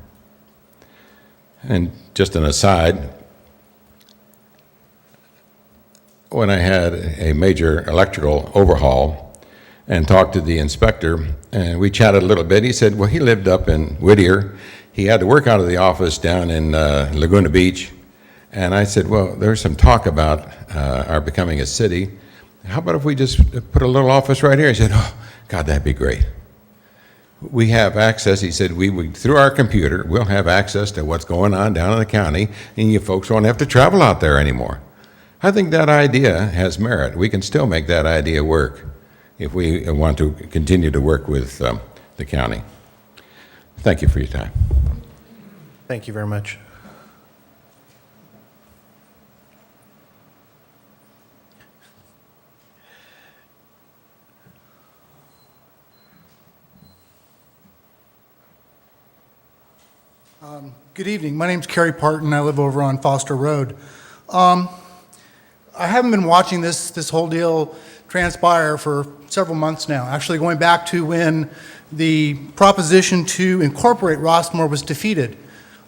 And just an aside, when I had a major electrical overhaul and talked to the inspector, and we chatted a little bit, he said, well, he lived up in Whittier. He had to work out of the office down in Laguna Beach. And I said, well, there's some talk about our becoming a city. How about if we just put a little office right here? He said, oh, God, that'd be great. We have access, he said, through our computer, we'll have access to what's going on down in the county, and you folks won't have to travel out there anymore. I think that idea has merit. We can still make that idea work if we want to continue to work with the county. Thank you for your time. Thank you very much. Good evening. My name's Kerry Parton. I live over on Foster Road. I haven't been watching this whole deal transpire for several months now, actually going back to when the proposition to incorporate Rossmoor was defeated.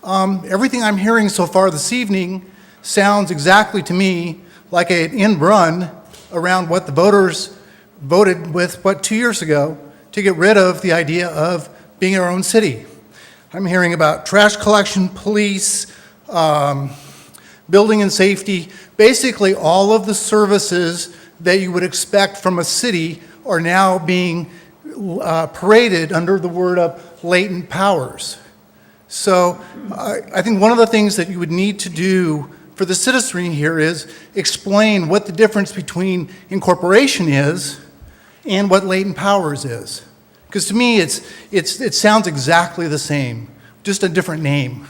Everything I'm hearing so far this evening sounds exactly to me like an end run around what the voters voted with, 2 years ago, to get rid of the idea of being our own city. I'm hearing about trash collection, police, building and safety. Basically, all of the services that you would expect from a city are now being paraded under the word of latent powers. So I think one of the things that you would need to do for the citizenry here is explain what the difference between incorporation is and what latent powers is. Because to me, it sounds exactly the same, just a different name.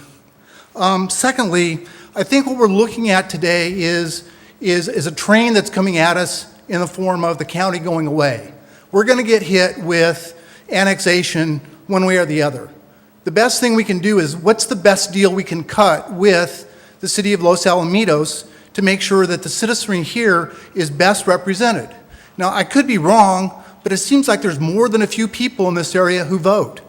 Secondly, I think what we're looking at today is a train that's coming at us in the form of the county going away. We're going to get hit with annexation one way or the other. The best thing we can do is what's the best deal we can cut with the city of Los Alamitos to make sure that the citizenry here is best represented. Now, I could be wrong, but it seems like there's more than a few people in this area who vote.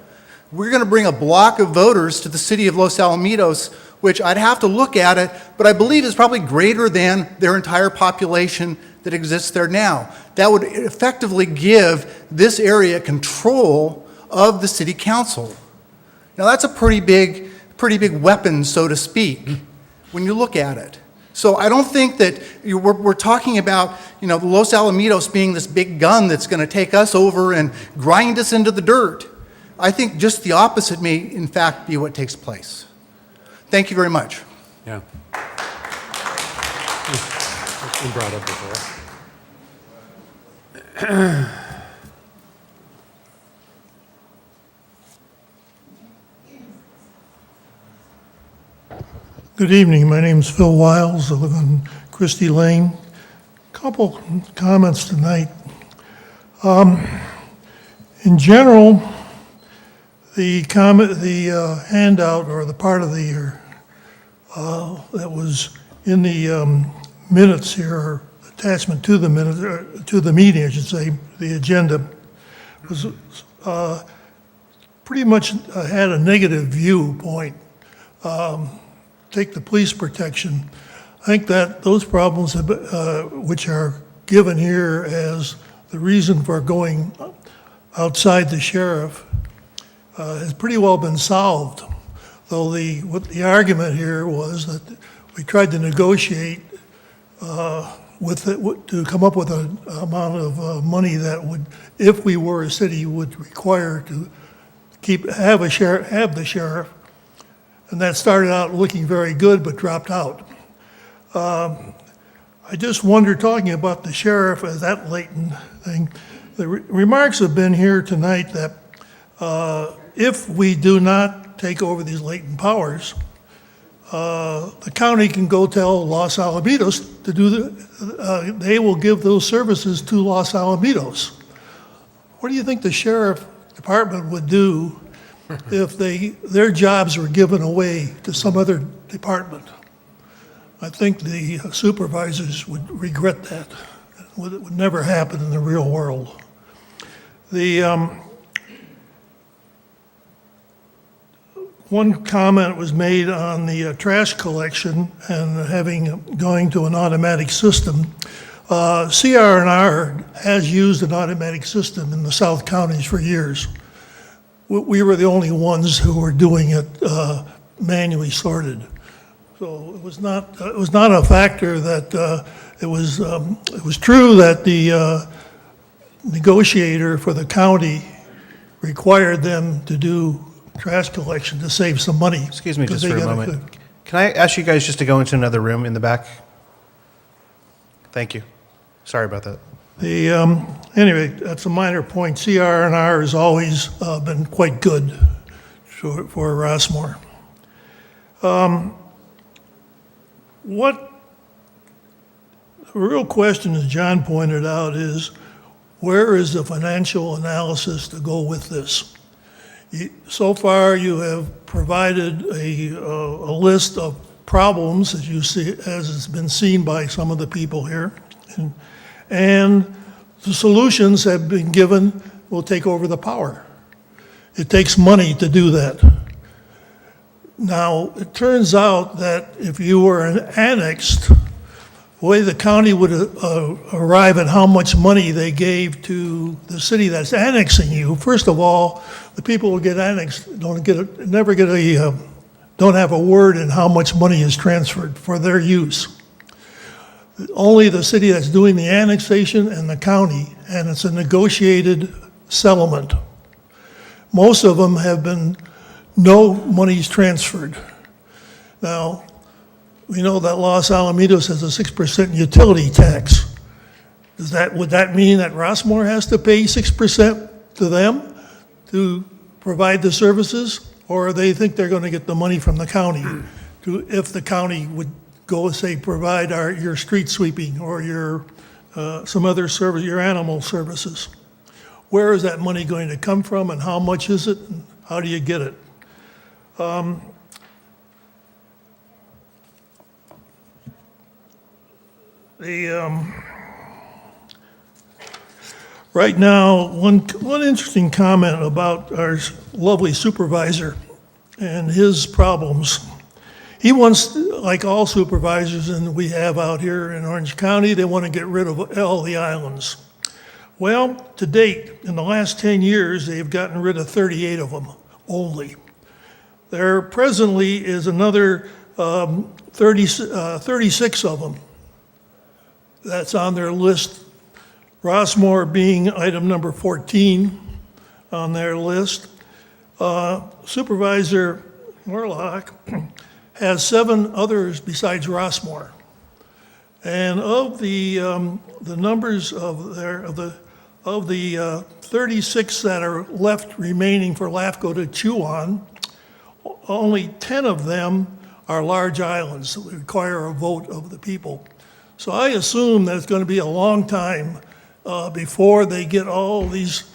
We're going to bring a block of voters to the city of Los Alamitos, which I'd have to look at it, but I believe is probably greater than their entire population that exists there now. That would effectively give this area control of the city council. Now that's a pretty big weapon, so to speak, when you look at it. So I don't think that we're talking about, Los Alamitos being this big gun that's going to take us over and grind us into the dirt. I think just the opposite may, in fact, be what takes place. Thank you very much. Yeah. It's been brought up before. Good evening. My name's Phil Wiles. I live on Christie Lane. Couple comments tonight. In general, the handout or the part of the that was in the minutes here, or attachment to the minutes, to the meeting, I should say, the agenda, was pretty much had a negative viewpoint. Take the police protection. I think that those problems have, which are given here as the reason for going outside the sheriff has pretty well been solved. Though what the argument here was that we tried to negotiate to come up with an amount of money that would, if we were a city, would require to have the sheriff. And that started out looking very good, but dropped out. I just wonder, talking about the sheriff as that latent thing, the remarks have been here tonight that if we do not take over these latent powers, the county can go tell Los Alamitos to do they will give those services to Los Alamitos. What do you think the sheriff department would do if their jobs were given away to some other department? I think the supervisors would regret that. It would never happen in the real world. One comment was made on the trash collection and going to an automatic system. CR&R has used an automatic system in the South counties for years. We were the only ones who were doing it manually sorted. So it was not a factor that it was true that the negotiator for the county required them to do trash collection to save some money. Excuse me just for a moment. Can I ask you guys just to go into another room in the back? Thank you. Sorry about that. Anyway, that's a minor point. CR&R has always been quite good for Rossmoor. What the real question, as John pointed out, is where is the financial analysis to go with this? So far, you have provided a list of problems, as you see, as has been seen by some of the people here, and the solutions have been given. We'll take over the power. It takes money to do that. Now, it turns out that if you were annexed, the way the county would arrive at how much money they gave to the city that's annexing you, first of all, the people who get annexed don't have a word in how much money is transferred for their use. Only the city that's doing the annexation and the county, and it's a negotiated settlement. Most of them have been no money's transferred. Now, we know that Los Alamitos has a 6% utility tax. Would that mean that Rossmoor has to pay 6% to them to provide the services? Or they think they're going to get the money from the county if the county would go and say, provide your street sweeping or your some other service, your animal services? Where is that money going to come from, and how much is it, and how do you get it? Right now, one interesting comment about our lovely supervisor and his problems. He wants, like all supervisors and we have out here in Orange County, they want to get rid of all the islands. Well, to date, in the last 10 years, they've gotten rid of 38 of them only. There presently is another 36 of them that's on their list. Rossmoor being item number 14 on their list. Supervisor Morlock has 7 others besides Rossmoor. And of the numbers of the 36 that are left remaining for LAFCO to chew on, only 10 of them are large islands that require a vote of the people. So I assume that it's going to be a long time before they get all these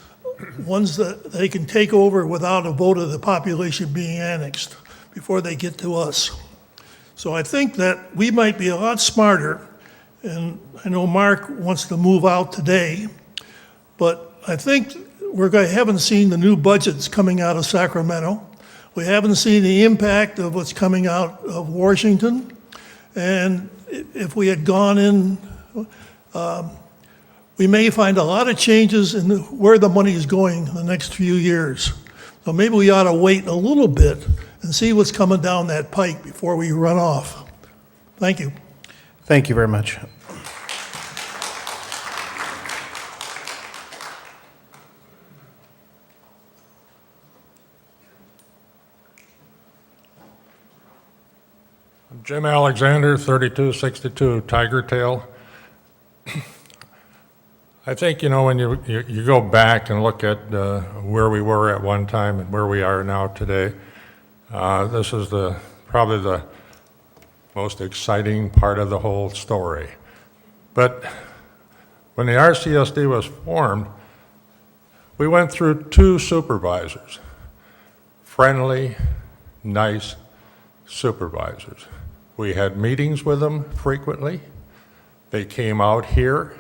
ones that they can take over without a vote of the population being annexed, before they get to us. So I think that we might be a lot smarter, and I know Mark wants to move out today, but I think haven't seen the new budgets coming out of Sacramento. We haven't seen the impact of what's coming out of Washington. And if we had gone in, we may find a lot of changes in where the money is going in the next few years. So maybe we ought to wait a little bit and see what's coming down that pike before we run off. Thank you. Thank you very much. Jim Alexander, 3262 Tiger Tail. I think, when you go back and look at where we were at one time and where we are now today, this is probably the most exciting part of the whole story. But when the RCSD was formed, we went through 2 supervisors, friendly, nice supervisors. We had meetings with them frequently. They came out here.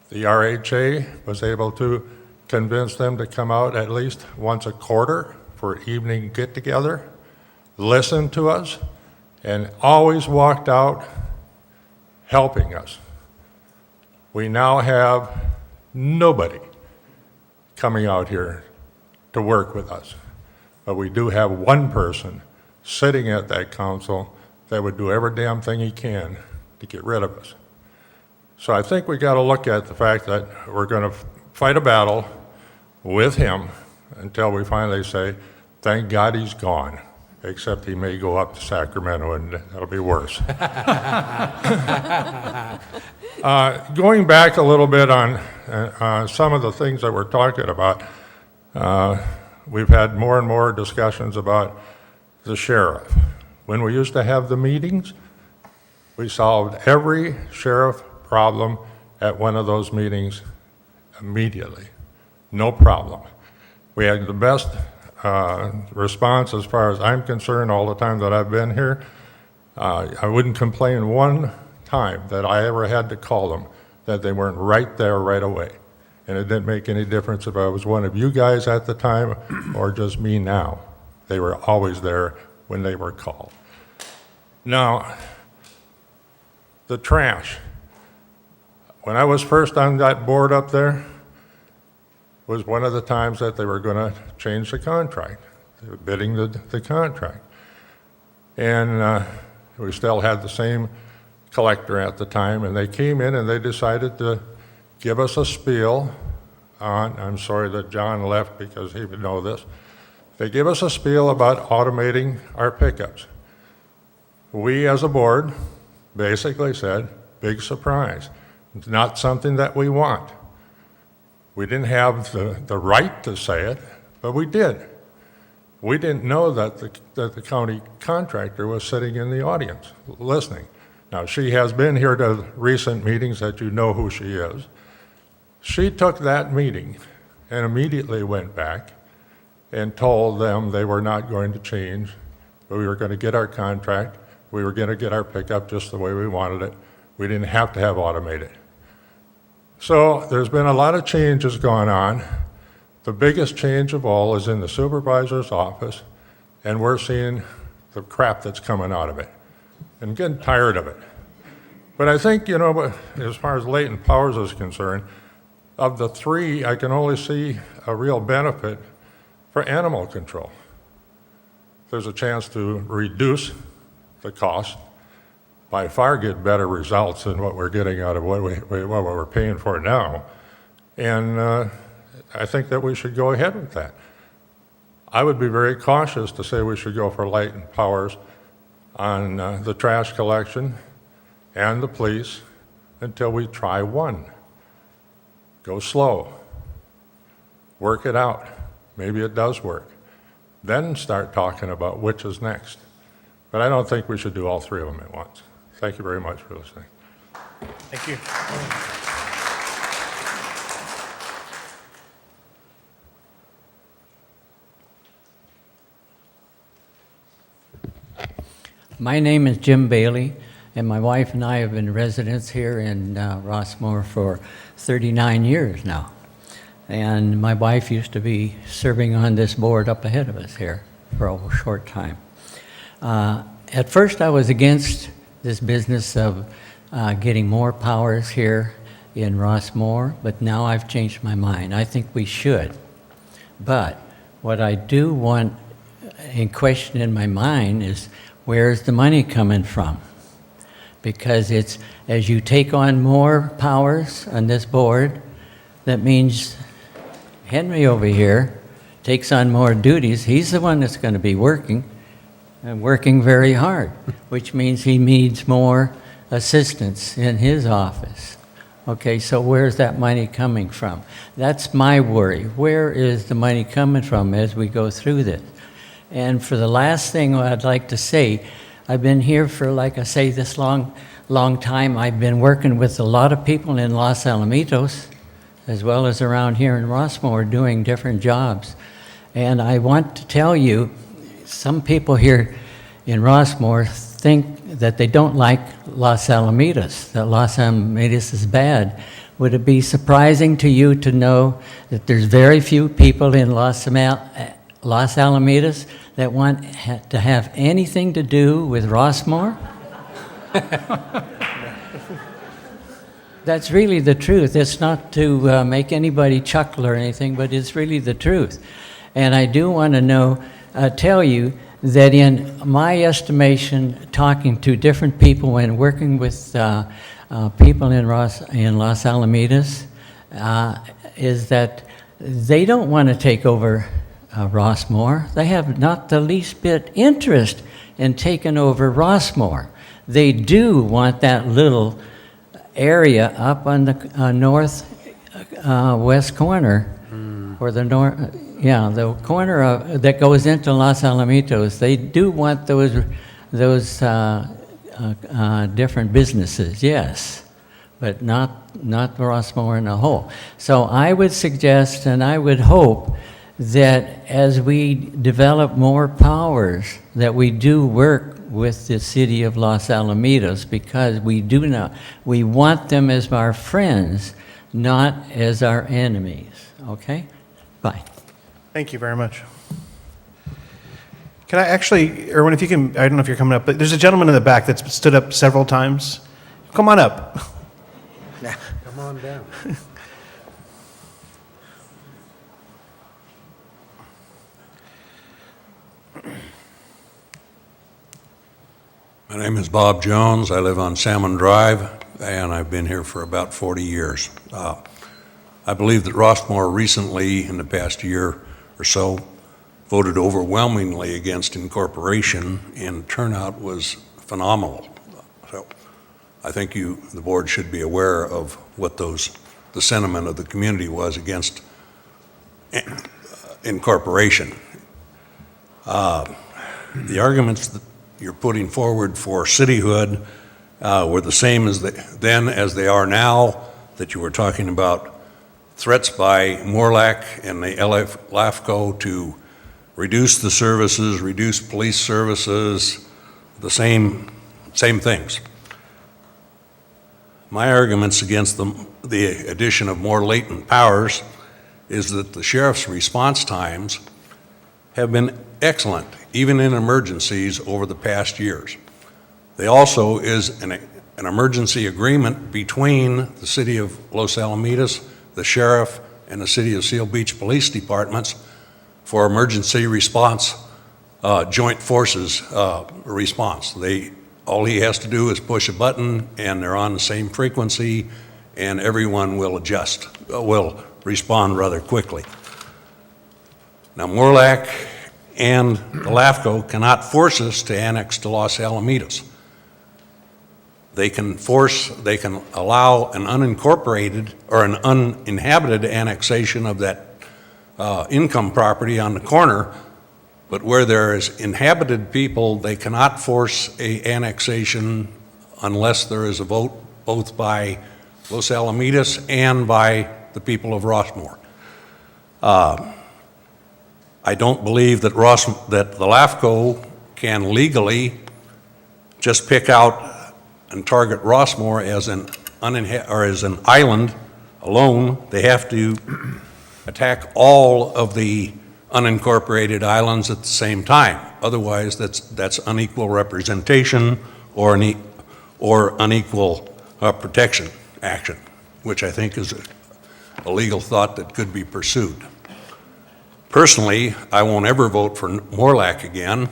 The RHA was able to convince them to come out at least once a quarter for an evening get-together, listen to us, and always walked out helping us. We now have nobody coming out here to work with us. But we do have one person sitting at that council that would do every damn thing he can to get rid of us. So I think we got to look at the fact that we're going to fight a battle with him until we finally say, thank God he's gone, except he may go up to Sacramento and that'll be worse. Going back a little bit on some of the things that we're talking about, we've had more and more discussions about the sheriff. When we used to have the meetings, we solved every sheriff problem at one of those meetings immediately. No problem. We had the best response as far as I'm concerned all the time that I've been here. I wouldn't complain one time that I ever had to call them that they weren't right there right away. And it didn't make any difference if I was one of you guys at the time or just me now. They were always there when they were called. Now, the trash. When I was first on that board up there, was one of the times that they were going to change the contract. They were bidding the contract. And we still had the same collector at the time, and they came in and they decided to give us a spiel on, I'm sorry that John left because he would know this, they gave us a spiel about automating our pickups. We as a board basically said, big surprise. It's not something that we want. We didn't have the right to say it, but we did. We didn't know that the county contractor was sitting in the audience listening. Now, she has been here to recent meetings that you know who she is. She took that meeting and immediately went back and told them they were not going to change. We were going to get our contract. We were going to get our pickup just the way we wanted it. We didn't have to have automated. So there's been a lot of changes going on. The biggest change of all is in the supervisor's office, and we're seeing the crap that's coming out of it and getting tired of it. But I think, you know, as far as latent powers is concerned, of the three, I can only see a real benefit for animal control. There's a chance to reduce the cost, by far get better results than what we're getting out of what we're paying for now. And I think that we should go ahead with that. I would be very cautious to say we should go for latent powers on the trash collection and the police until we try one. Go slow. Work it out. Maybe it does work. Then start talking about which is next. But I don't think we should do all three of them at once. Thank you very much for listening. Thank you. My name is Jim Bailey, and my wife and I have been residents here in Rossmoor for 39 years now. And my wife used to be serving on this board up ahead of us here for a short time. At first, I was against this business of getting more powers here in Rossmoor, but now I've changed my mind. I think we should. But what I do want in question in my mind is, where's the money coming from? Because it's, as you take on more powers on this board, that means Henry over here takes on more duties. He's the one that's going to be working, and working very hard, which means he needs more assistance in his office. Okay, so where's that money coming from? That's my worry. Where is the money coming from as we go through this? And for the last thing I'd like to say, I've been here for, like I say, this long time. I've been working with a lot of people in Los Alamitos, as well as around here in Rossmoor, doing different jobs. And I want to tell you, some people here in Rossmoor think that they don't like Los Alamitos, that Los Alamitos is bad. Would it be surprising to you to know that there's very few people in Los Alamitos that want to have anything to do with Rossmoor? That's really the truth. It's not to make anybody chuckle or anything, but it's really the truth. And I do want to tell you that in my estimation, talking to different people and working with people in Los Alamitos, is that they don't want to take over Rossmoor. They have not the least bit interest in taking over Rossmoor. They do want that little area up on the west corner, or the the corner that goes into Los Alamitos. They do want those different businesses, yes, but not Rossmoor in a whole. So I would suggest, and I would hope, that as we develop more powers, that we do work with the city of Los Alamitos, because we want them as our friends, not as our enemies. Okay? Bye. Thank you very much. Can I actually, Erwin, if you can, I don't know if you're coming up, but there's a gentleman in the back that's stood up several times. Come on up. Come on down. My name is Bob Jones. I live on Salmon Drive, and I've been here for about 40 years. I believe that Rossmoor recently, in the past year or so, voted overwhelmingly against incorporation, and turnout was phenomenal. So I think the board should be aware of what the sentiment of the community was against incorporation. The arguments that you're putting forward for cityhood were the same then as they are now, that you were talking about threats by Morlack and the LAFCO to reduce the services, reduce police services, the same things. My arguments against the addition of more latent powers is that the sheriff's response times have been excellent, even in emergencies over the past years. There also is an emergency agreement between the city of Los Alamitos, the sheriff, and the city of Seal Beach Police Departments for emergency response, joint forces response. All he has to do is push a button, and they're on the same frequency, and everyone will respond rather quickly. Now, Morlack and the LAFCO cannot force us to annex to Los Alamitos. They can allow an unincorporated or an uninhabited annexation of that income property on the corner, but where there is inhabited people, they cannot force an annexation unless there is a vote both by Los Alamitos and by the people of Rossmoor. I don't believe that the LAFCO can legally just pick out and target Rossmoor as an island alone. They have to attack all of the unincorporated islands at the same time. Otherwise, that's unequal representation or unequal protection action, which I think is a legal thought that could be pursued. Personally, I won't ever vote for Morlack again,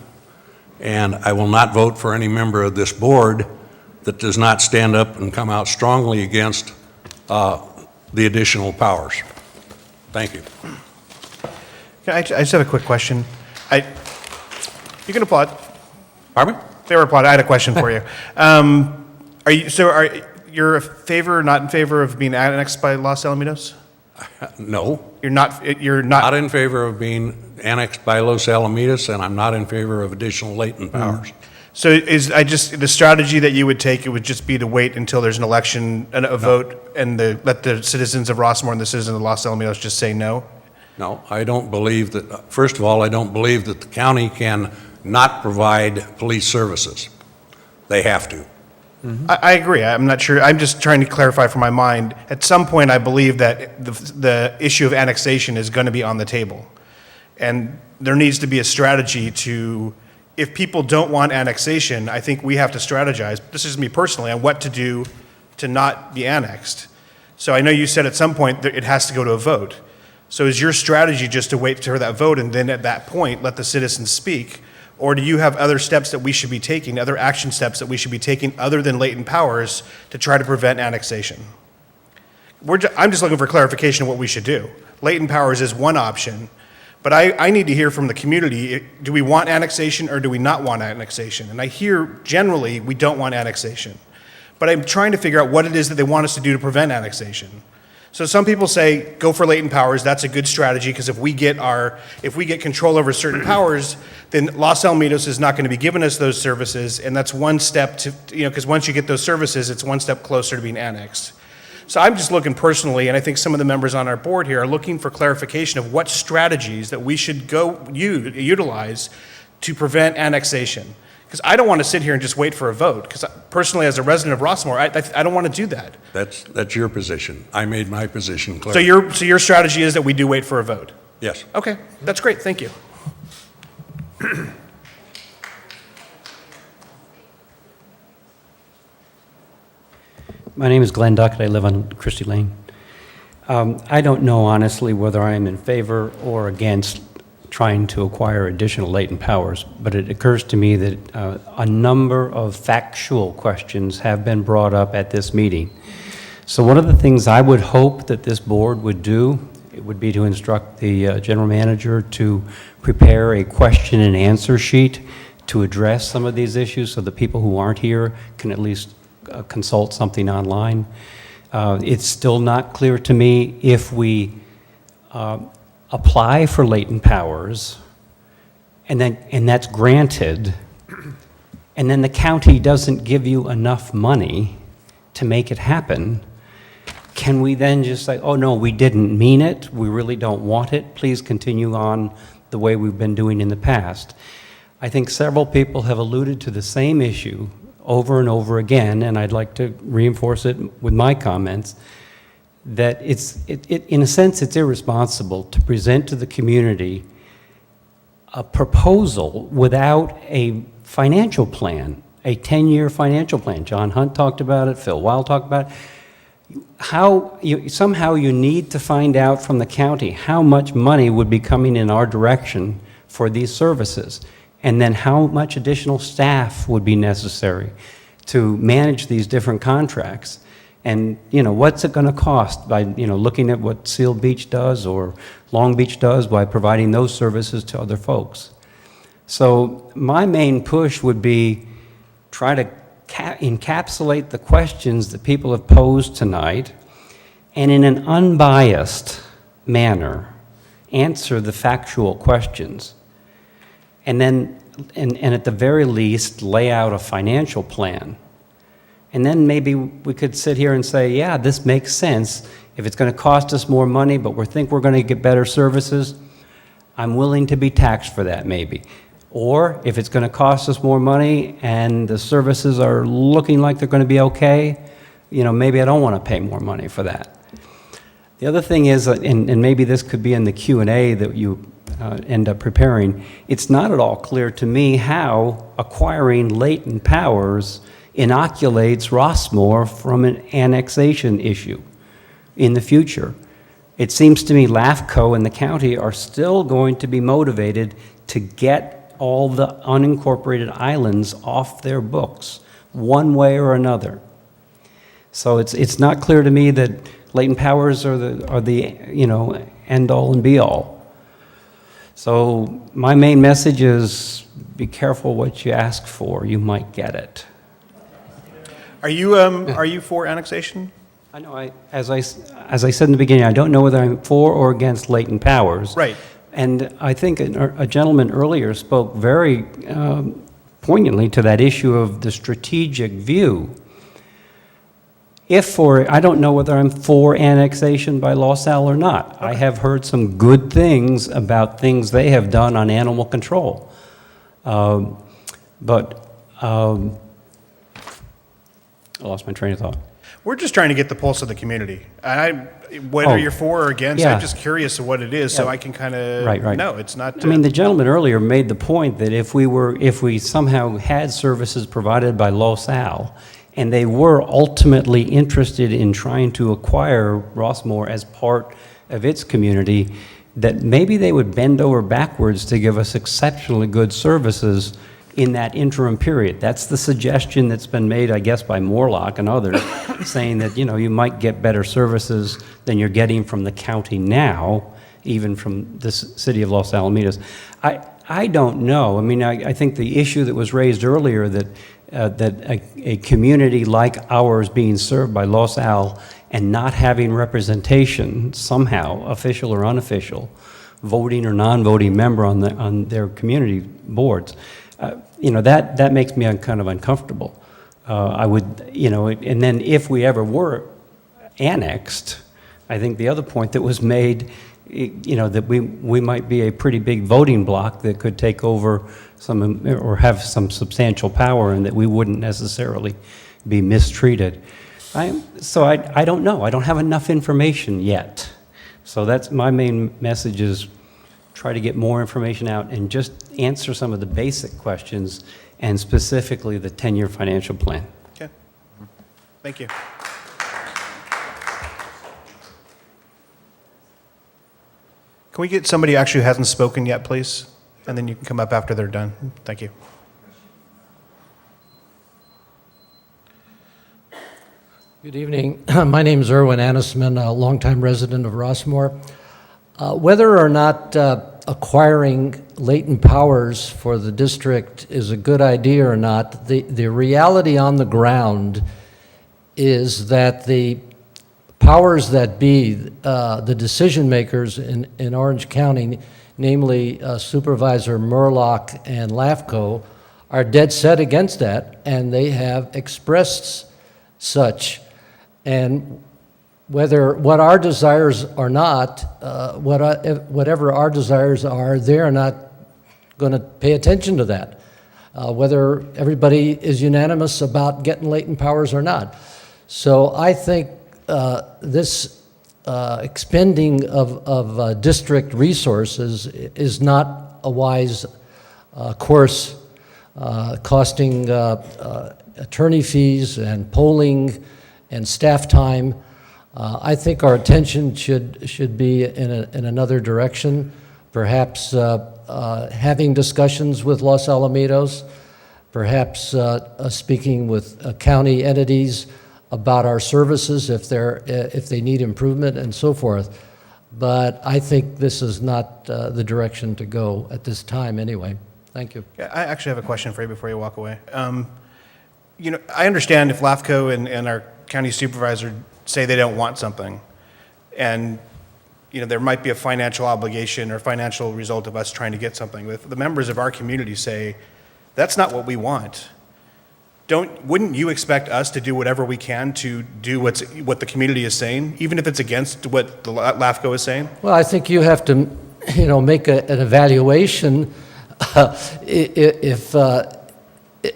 and I will not vote for any member of this board that does not stand up and come out strongly against the additional powers. Thank you. I just have a quick question. You can applaud. Pardon me? They were applauding. I had a question for you. Are you a favor or not in favor of being annexed by Los Alamitos? No. You're not. Not in favor of being annexed by Los Alamitos, and I'm not in favor of additional latent powers. So the strategy that you would take, it would just be to wait until there's an election, a vote, and let the citizens of Rossmoor and the citizens of Los Alamitos just say no? No, I don't believe that, first of all, I don't believe that the county can not provide police services. They have to. I agree. I'm not sure. I'm just trying to clarify for my mind. At some point, I believe that the issue of annexation is going to be on the table. And there needs to be a strategy to, if people don't want annexation, I think we have to strategize, this is me personally, on what to do to not be annexed. So I know you said at some point that it has to go to a vote. So is your strategy just to wait for that vote and then at that point let the citizens speak? Or do you have other steps that we should be taking, other action steps that we should be taking other than latent powers to try to prevent annexation? I'm just looking for clarification of what we should do. Latent powers is one option, but I need to hear from the community, do we want annexation or do we not want annexation? And I hear generally we don't want annexation, but I'm trying to figure out what it is that they want us to do to prevent annexation. So some people say, go for latent powers, that's a good strategy, because if we get control over certain powers, then Los Alamitos is not going to be giving us those services, and that's one step to, because once you get those services, it's one step closer to being annexed. So I'm just looking personally, and I think some of the members on our board here are looking for clarification of what strategies that we should go utilize to prevent annexation. Because I don't want to sit here and just wait for a vote, because personally, as a resident of Rossmoor, I don't want to do that. That's your position. I made my position clear. So your strategy is that we do wait for a vote? Yes. Okay, that's great, thank you. My name is Glenn Duckett. I live on Christie Lane. I don't know honestly whether I am in favor or against trying to acquire additional latent powers, but it occurs to me that a number of factual questions have been brought up at this meeting. So one of the things I would hope that this board would do, it would be to instruct the general manager to prepare a question and answer sheet to address some of these issues so the people who aren't here can at least consult something online. It's still not clear to me if we apply for latent powers and that's granted, and then the county doesn't give you enough money to make it happen, can we then just say, oh no, we didn't mean it, we really don't want it, please continue on the way we've been doing in the past? I think several people have alluded to the same issue over and over again, and I'd like to reinforce it with my comments, that in a sense, it's irresponsible to present to the community a proposal without a financial plan, a 10-year financial plan. John Hunt talked about it, Phil Weil talked about it. Somehow you need to find out from the county how much money would be coming in our direction for these services, and then how much additional staff would be necessary to manage these different contracts. And, what's it going to cost by, looking at what Seal Beach does or Long Beach does by providing those services to other folks. So my main push would be try to encapsulate the questions that people have posed tonight and in an unbiased manner answer the factual questions. And then, and at the very least, lay out a financial plan. And then maybe we could sit here and say, yeah, this makes sense. If it's going to cost us more money, but we think we're going to get better services, I'm willing to be taxed for that maybe. Or if it's going to cost us more money and the services are looking like they're going to be okay, maybe I don't want to pay more money for that. The other thing is, and maybe this could be in the Q&A that you end up preparing, it's not at all clear to me how acquiring latent powers inoculates Rossmoor from an annexation issue in the future. It seems to me LAFCO and the county are still going to be motivated to get all the unincorporated islands off their books, one way or another. So it's not clear to me that latent powers are the end all and be all. So my main message is be careful what you ask for, you might get it. Are you for annexation? I know, as I said in the beginning, I don't know whether I'm for or against latent powers. Right. And I think a gentleman earlier spoke very poignantly to that issue of the strategic view. I don't know whether I'm for annexation by Los Al or not. Okay. I have heard some good things about things they have done on animal control. But I lost my train of thought. We're just trying to get the pulse of the community. Whether you're for or against, yeah. I'm just curious of what it is, so Yeah. I can kind of Right. know. It's not. I mean, the gentleman earlier made the point that if we somehow had services provided by Los Al, and they were ultimately interested in trying to acquire Rossmoor as part of its community, that maybe they would bend over backwards to give us exceptionally good services in that interim period. That's the suggestion that's been made, I guess, by Morlock and others, saying that, you might get better services than you're getting from the county now, even from the city of Los Alamitos. I don't know. I mean, I think the issue that was raised earlier that a community like ours being served by Los Al and not having representation somehow, official or unofficial, voting or non-voting member on their community boards, that makes me kind of uncomfortable. I would, and then if we ever were annexed, I think the other point that was made, that we might be a pretty big voting bloc that could take over some, or have some substantial power, and that we wouldn't necessarily be mistreated. So I don't know. I don't have enough information yet. So that's my main message, is try to get more information out and just answer some of the basic questions, and specifically the 10-year financial plan. Okay. Thank you. Can we get somebody actually who hasn't spoken yet, please? And then you can come up after they're done. Thank you. Good evening. My name is Erwin Anisman, a longtime resident of Rossmoor. Whether or not acquiring latent powers for the district is a good idea or not, the reality on the ground is that the powers that be, the decision makers in Orange County, namely Supervisor Murlock and LAFCO, are dead set against that, and they have expressed such. And what our desires are not, whatever our desires are, they're not going to pay attention to that, whether everybody is unanimous about getting latent powers or not. So I think this expending of district resources is not a wise course, costing attorney fees and polling and staff time. I think our attention should be in another direction, perhaps having discussions with Los Alamitos, perhaps speaking with county entities about our services if they need improvement and so forth. But I think this is not the direction to go at this time anyway. Thank you. Yeah, I actually have a question for you before you walk away. I understand if LAFCO and our county supervisor say they don't want something, and there might be a financial obligation or financial result of us trying to get something. If the members of our community say, that's not what we want, wouldn't you expect us to do whatever we can to do what the community is saying, even if it's against what the LAFCO is saying? Well, I think you have to, make an evaluation, an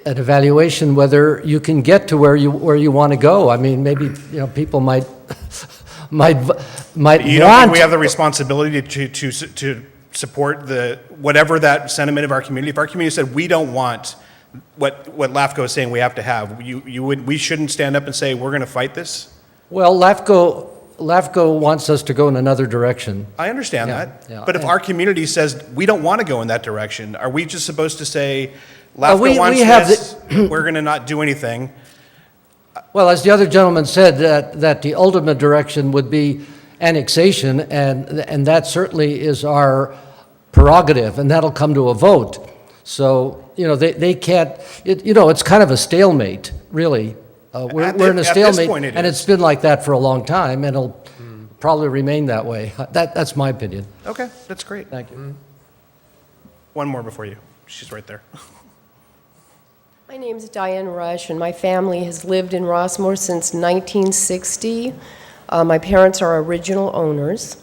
evaluation whether you can get to where you want to go. I mean, maybe people might You don't think we have the responsibility to support whatever that sentiment of our community? If our community said we don't want what LAFCO is saying we have to have, we shouldn't stand up and say we're going to fight this? Well, LAFCO wants us to go in another direction. I understand that. Yeah. But if our community says we don't want to go in that direction, are we just supposed to say LAFCO wants this, we're going to not do anything? Well, as the other gentleman said, that the ultimate direction would be annexation, and that certainly is our prerogative, and that'll come to a vote. So, they can't, it's kind of a stalemate, really. We're in a stalemate, and it's been like that for a long time, and it'll probably remain that way. That's my opinion. Okay, that's great. Thank you. One more before you. She's right there. My name is Diane Rush, and my family has lived in Rossmoor since 1960. My parents are original owners.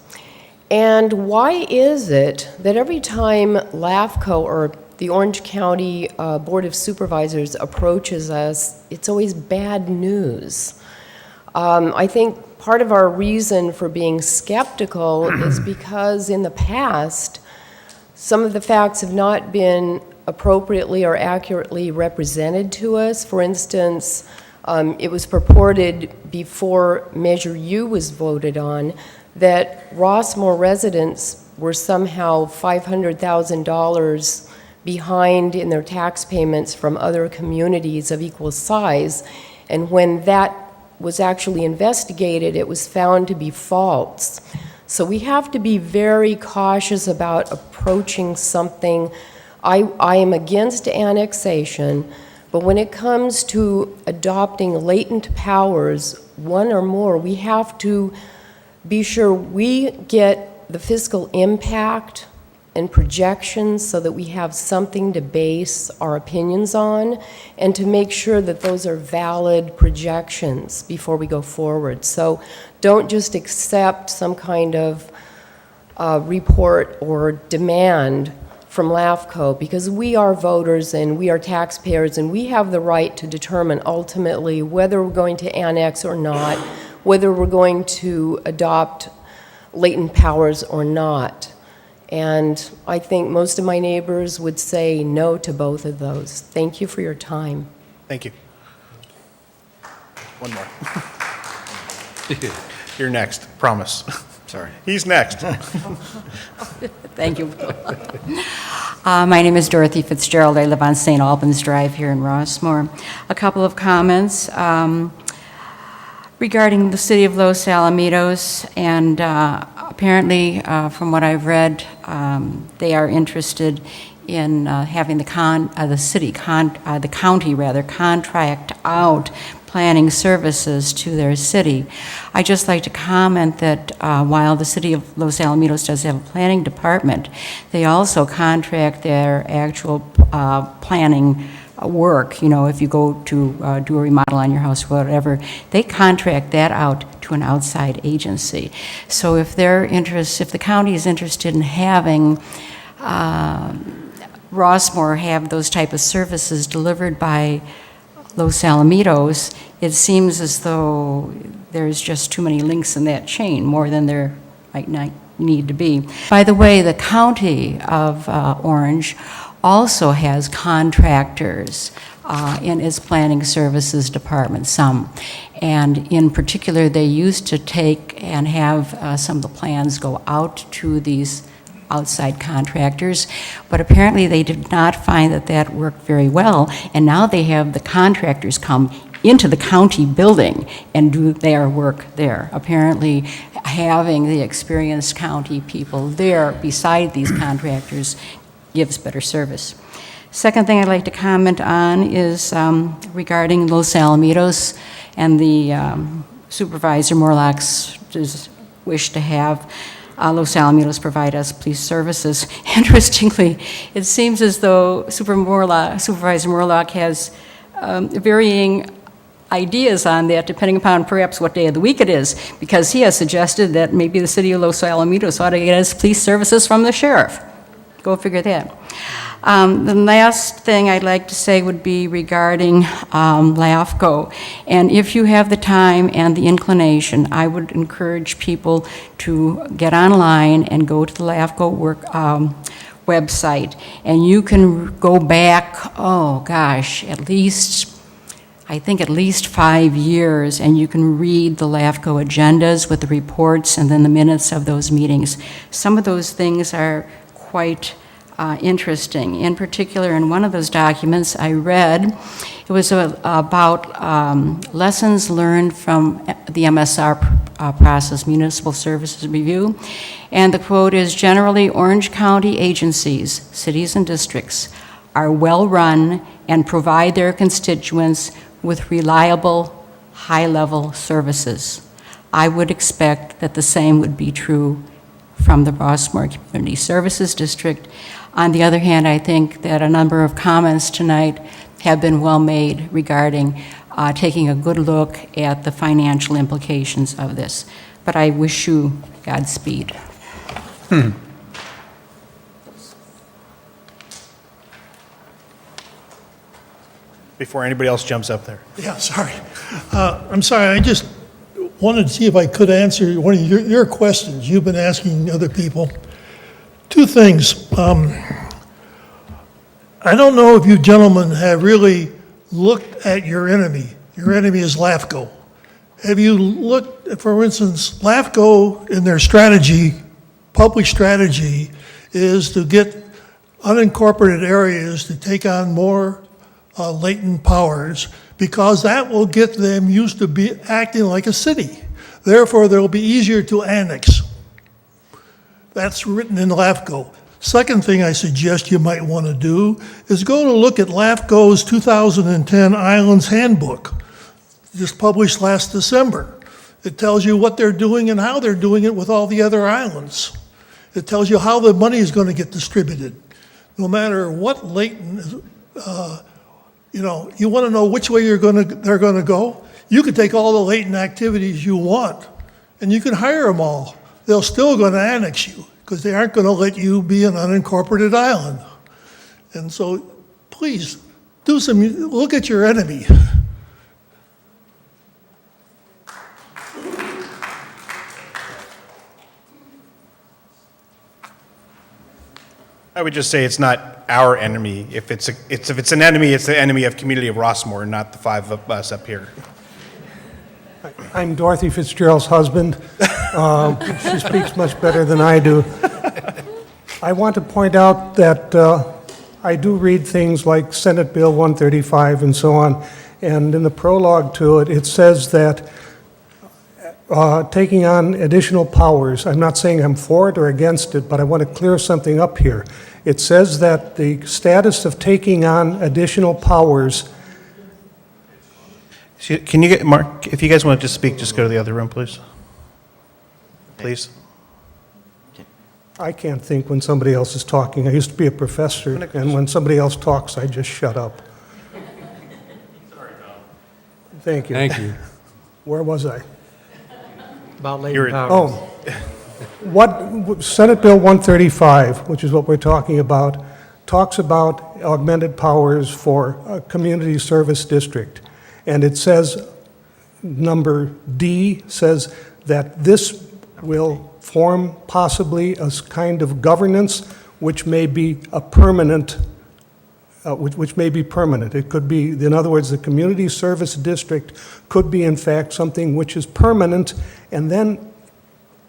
And why is it that every time LAFCO or the Orange County Board of Supervisors approaches us, it's always bad news. I think part of our reason for being skeptical is because in the past, some of the facts have not been appropriately or accurately represented to us. For instance, it was purported before Measure U was voted on that Rossmoor residents were somehow $500,000 behind in their tax payments from other communities of equal size. And when that was actually investigated, it was found to be false. So we have to be very cautious about approaching something. I am against annexation, but when it comes to adopting latent powers, one or more, we have to be sure we get the fiscal impact and projections so that we have something to base our opinions on, and to make sure that those are valid projections before we go forward. So don't just accept some kind of report or demand from LAFCO, because we are voters and we are taxpayers, and we have the right to determine ultimately whether we're going to annex or not, whether we're going to adopt latent powers or not. And I think most of my neighbors would say no to both of those. Thank you for your time. Thank you. One more. You're next, promise. Sorry. He's next. Thank you. My name is Dorothy Fitzgerald. I live on St. Albans Drive here in Rossmoor. A couple of comments regarding the city of Los Alamitos, and apparently, from what I've read, they are interested in having the county contract out planning services to their city. I just like to comment that while the city of Los Alamitos does have a planning department, they also contract their actual planning work. You know, if you go to do a remodel on your house or whatever, they contract that out to an outside agency. So if the county is interested in having Rossmoor have those type of services delivered by Los Alamitos, it seems as though there's just too many links in that chain, more than there might not need to be. By the way, the county of Orange also has contractors in its planning services department, some. And in particular, they used to take and have some of the plans go out to these outside contractors, but apparently they did not find that worked very well, and now they have the contractors come into the county building and do their work there. Apparently, having the experienced county people there beside these contractors gives better service. Second thing I'd like to comment on is regarding Los Alamitos and the Supervisor Morlock's wish to have Los Alamitos provide us police services. Interestingly, it seems as though Supervisor Morlock has varying ideas on that, depending upon perhaps what day of the week it is, because he has suggested that maybe the city of Los Alamitos ought to get its police services from the sheriff. Go figure that. The last thing I'd like to say would be regarding LAFCO. And if you have the time and the inclination, I would encourage people to get online and go to the LAFCO website. And you can go back, I think at least 5 years, and you can read the LAFCO agendas with the reports and then the minutes of those meetings. Some of those things are quite interesting. In particular, in one of those documents I read, it was about lessons learned from the MSR process, Municipal Services Review. And the quote is, generally, Orange County agencies, cities and districts, are well-run and provide their constituents with reliable, high-level services. I would expect that the same would be true from the Rossmoor Community Services District. On the other hand, I think that a number of comments tonight have been well made regarding taking a good look at the financial implications of this. But I wish you Godspeed. before anybody else jumps up there. Yeah, sorry. I'm sorry, I just wanted to see if I could answer one of your questions you've been asking other people. Two things. I don't know if you gentlemen have really looked at your enemy. Your enemy is LAFCO. Have you looked, for instance, LAFCO in their strategy, public strategy, is to get unincorporated areas to take on more latent powers, because that will get them used to be acting like a city. Therefore, they'll be easier to annex. That's written in LAFCO. Second thing I suggest you might want to do is go to look at LAFCO's 2010 Islands Handbook, just published last December. It tells you what they're doing and how they're doing it with all the other islands. It tells you how the money is going to get distributed. No matter what latent, you want to know which way they're going to go, you could take all the latent activities you want, and you can hire them all. They're still going to annex you, because they aren't going to let you be an unincorporated island. And so, please, look at your enemy. I would just say it's not our enemy. If it's an enemy, it's the enemy of community of Rossmoor, not the five of us up here. I'm Dorothy Fitzgerald's husband. She speaks much better than I do. I want to point out that I do read things like Senate Bill 135 and so on, and in the prologue to it, it says that taking on additional powers, I'm not saying I'm for it or against it, but I want to clear something up here. It says that the status of taking on additional powers. Can you get, Mark, if you guys want to just speak, just go to the other room, please. Please. I can't think when somebody else is talking. I used to be a professor, and when somebody else talks, I just shut up. Sorry, Tom. Thank you. Thank you. Where was I? About latent powers. Oh, what Senate Bill 135, which is what we're talking about, talks about augmented powers for a community service district. And it says, number D says that this will form possibly a kind of governance which may be a permanent, which may be permanent. It could be, in other words, the community service district could be in fact something which is permanent, and then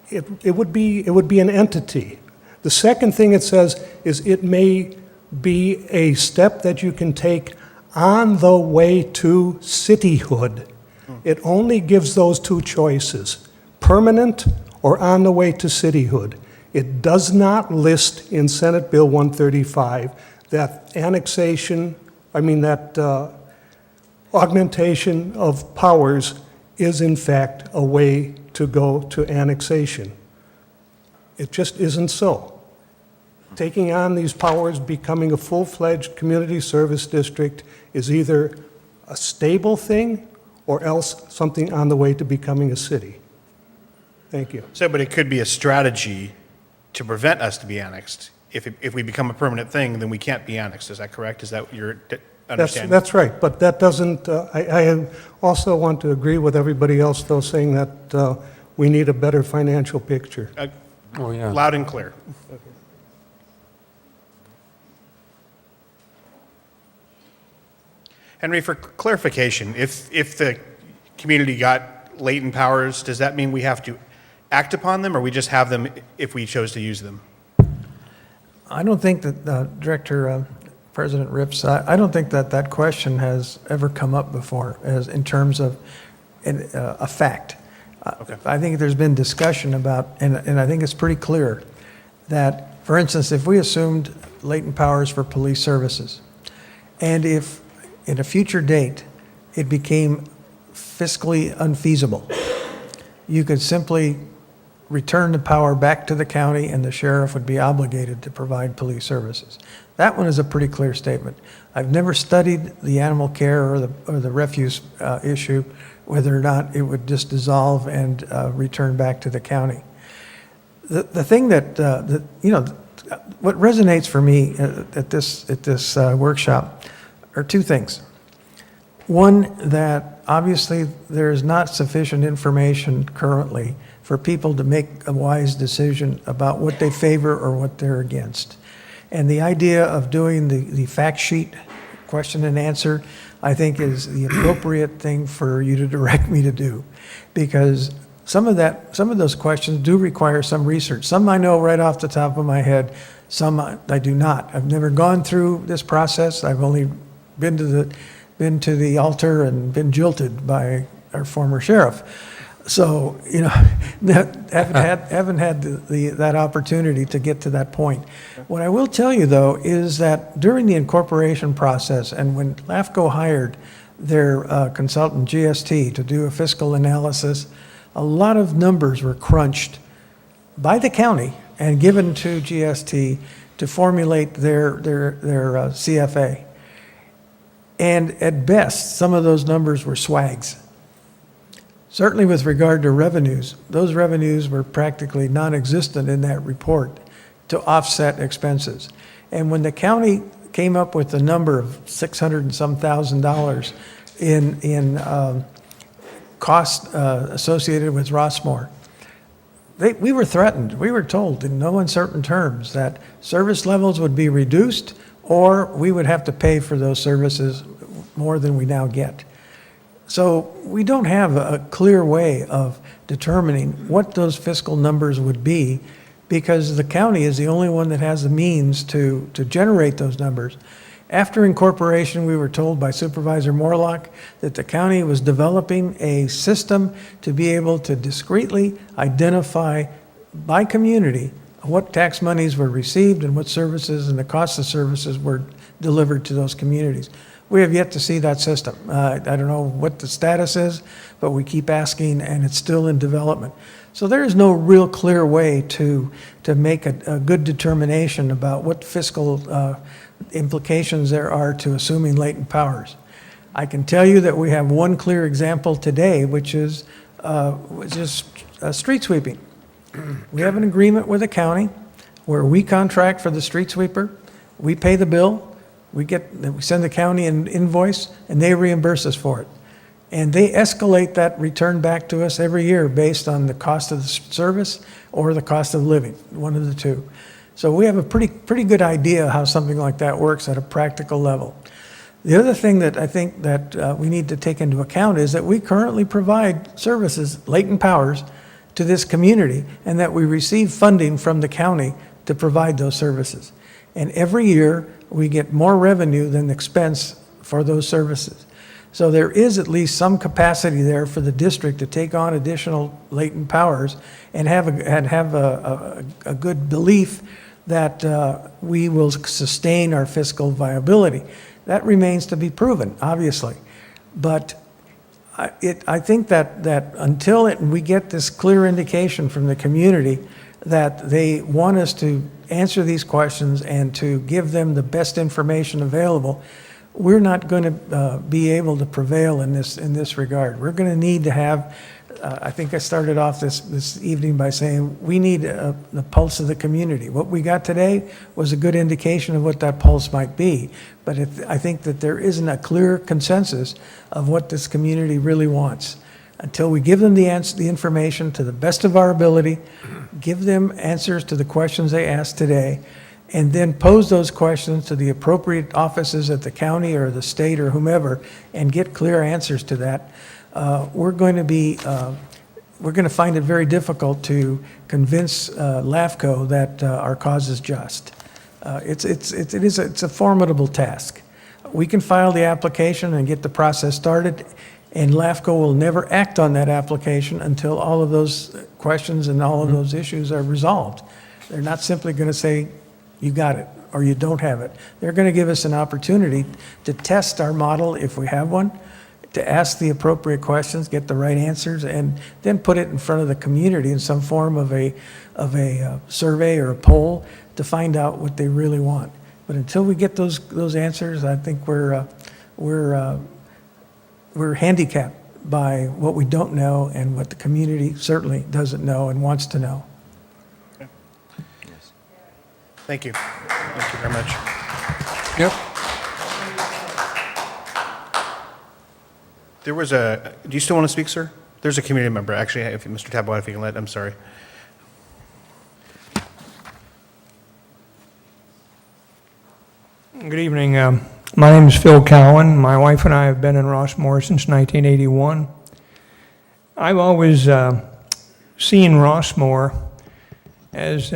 it would be an entity. The second thing it says is it may be a step that you can take on the way to cityhood. It only gives those two choices, permanent or on the way to cityhood. It does not list in Senate Bill 135 that augmentation of powers is in fact a way to go to annexation. It just isn't so. Taking on these powers, becoming a full-fledged community service district is either a stable thing or else something on the way to becoming a city. Thank you. So, but it could be a strategy to prevent us to be annexed. If we become a permanent thing, then we can't be annexed. Is that correct? Is that your understanding? That's right, but that doesn't, I also want to agree with everybody else, though, saying that we need a better financial picture. Oh, yeah. Loud and clear. Henry, for clarification, if the community got latent powers, does that mean we have to act upon them, or we just have them if we chose to use them? I don't think that, Director, President Rips, I don't think that question has ever come up before as in terms of a fact. Okay. I think there's been discussion about, and I think it's pretty clear that, for instance, if we assumed latent powers for police services, and if in a future date it became fiscally unfeasible, you could simply return the power back to the county and the sheriff would be obligated to provide police services. That one is a pretty clear statement. I've never studied the animal care or the refuse issue, whether or not it would just dissolve and return back to the county. The thing that, what resonates for me at this workshop are two things. One, that obviously there is not sufficient information currently for people to make a wise decision about what they favor or what they're against. And the idea of doing the fact sheet, question and answer, I think is the appropriate thing for you to direct me to do. Because some of those questions do require some research. Some I know right off the top of my head, some I do not. I've never gone through this process. I've only been to the altar and been jilted by our former sheriff. So, you know, haven't had that opportunity to get to that point. What I will tell you, though, is that during the incorporation process and when LAFCO hired their consultant, GST, to do a fiscal analysis, a lot of numbers were crunched by the county and given to GST to formulate their CFA. And at best, some of those numbers were swags. Certainly with regard to revenues, those revenues were practically non-existent in that report to offset expenses. And when the county came up with the number of $600 and some thousand in cost associated with Rossmoor, we were threatened. We were told in no uncertain terms that service levels would be reduced or we would have to pay for those services more than we now get. So we don't have a clear way of determining what those fiscal numbers would be because the county is the only one that has the means to generate those numbers. After incorporation, we were told by Supervisor Morlock that the county was developing a system to be able to discreetly identify by community what tax monies were received and what services and the cost of services were delivered to those communities. We have yet to see that system. I don't know what the status is, but we keep asking and it's still in development. So there is no real clear way to make a good determination about what fiscal implications there are to assuming latent powers. I can tell you that we have one clear example today, which is street sweeping. We have an agreement with the county where we contract for the street sweeper, we pay the bill, we send the county an invoice, and they reimburse us for it. And they escalate that return back to us every year based on the cost of the service or the cost of living, one of the two. So we have a pretty good idea how something like that works at a practical level. The other thing that I think that we need to take into account is that we currently provide services, latent powers, to this community, and that we receive funding from the county to provide those services. And every year, we get more revenue than expense for those services. So there is at least some capacity there for the district to take on additional latent powers and have a good belief that we will sustain our fiscal viability. That remains to be proven, obviously. But I think that until we get this clear indication from the community that they want us to answer these questions and to give them the best information available, we're not going to be able to prevail in this regard. We're going to need to have, I think I started off this evening by saying, we need the pulse of the community. What we got today was a good indication of what that pulse might be, but I think that there isn't a clear consensus of what this community really wants. Until we give them the information to the best of our ability, give them answers to the questions they asked today, and then pose those questions to the appropriate offices at the county or the state or whomever, and get clear answers to that, we're going to find it very difficult to convince LAFCO that our cause is just. It's a formidable task. We can file the application and get the process started, and LAFCO will never act on that application until all of those questions and all of those issues are resolved. They're not simply going to say, you got it, or you don't have it. They're going to give us an opportunity to test our model if we have one, to ask the appropriate questions, get the right answers, and then put it in front of the community in some form of a survey or a poll to find out what they really want. But until we get those answers, I think we're handicapped by what we don't know and what the community certainly doesn't know and wants to know. Okay. Yes. Thank you. Thank you very much. Yep. There was a, do you still want to speak, sir? There's a community member, actually, if Mr. Tabwa, if you can let, I'm sorry. Good evening. My name is Phil Cowan. My wife and I have been in Rossmoor since 1981. I've always seen Rossmoor as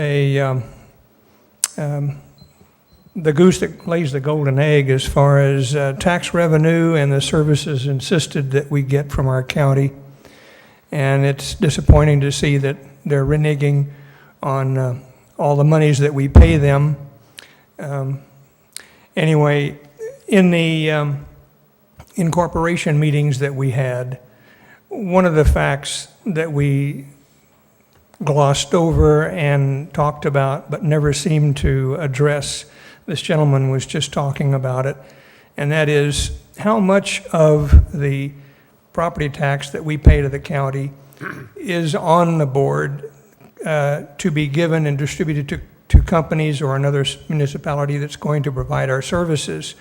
the goose that lays the golden egg as far as tax revenue and the services insisted that we get from our county. And it's disappointing to see that they're reneging on all the monies that we pay them. Anyway, in the incorporation meetings that we had, one of the facts that we glossed over and talked about but never seemed to address, this gentleman was just talking about it, and that is how much of the property tax that we pay to the county is on the board to be given and distributed to companies or another municipality that's going to provide our services.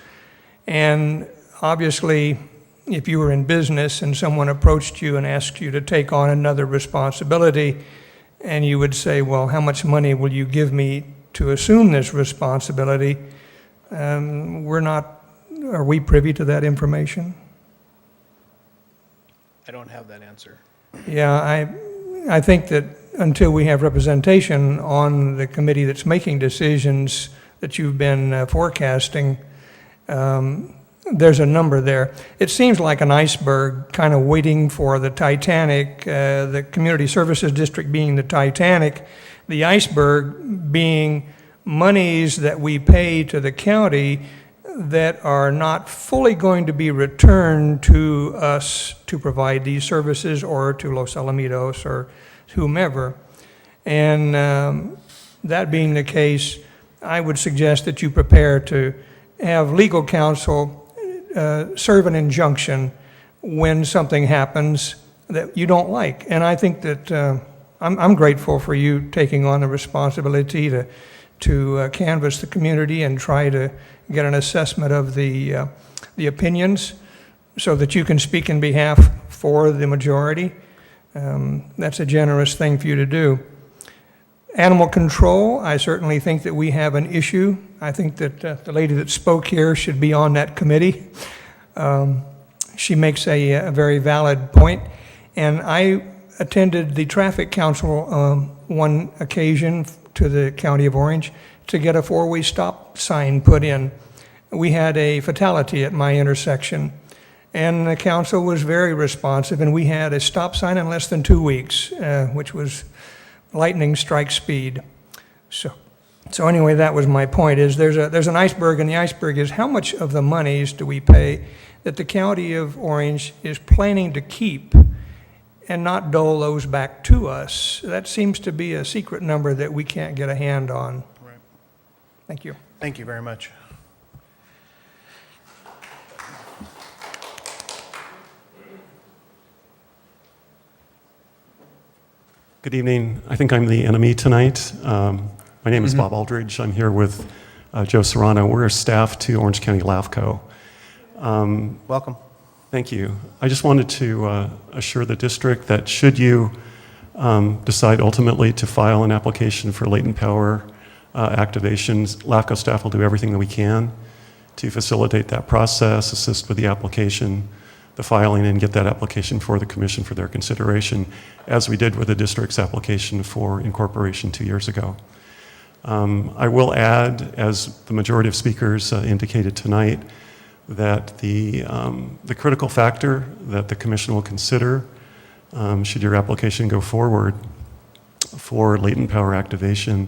And obviously, if you were in business and someone approached you and asked you to take on another responsibility, and you would say, well, how much money will you give me to assume this responsibility? Are we privy to that information? I don't have that answer. Yeah, I think that until we have representation on the committee that's making decisions that you've been forecasting, there's a number there. It seems like an iceberg kind of waiting for the Titanic, the Community Services District being the Titanic, the iceberg being monies that we pay to the county that are not fully going to be returned to us to provide these services or to Los Alamitos or whomever. And that being the case, I would suggest that you prepare to have legal counsel serve an injunction when something happens that you don't like. And I think that I'm grateful for you taking on the responsibility to canvass the community and try to get an assessment of the opinions so that you can speak in behalf for the majority. That's a generous thing for you to do. Animal control, I certainly think that we have an issue. I think that the lady that spoke here should be on that committee. She makes a very valid point. And I attended the traffic council one occasion to the County of Orange to get a four-way stop sign put in. We had a fatality at my intersection, and the council was very responsive, and we had a stop sign in less than 2 weeks, which was lightning strike speed. So anyway, that was my point, is there's an iceberg, and the iceberg is how much of the monies do we pay that the County of Orange is planning to keep and not dole those back to us. That seems to be a secret number that we can't get a hand on. Right. Thank you. Thank you very much. Good evening. I think I'm the enemy tonight. My name is Bob Aldridge. I'm here with Joe Serrano. We're staff to Orange County LAFCO. Welcome. Thank you. I just wanted to assure the district that should you decide ultimately to file an application for latent power activations, LAFCO staff will do everything that we can to facilitate that process, assist with the application, the filing, and get that application for the commission for their consideration, as we did with the district's application for incorporation 2 years ago. I will add, as the majority of speakers indicated tonight, that the critical factor that the commission will consider should your application go forward for latent power activation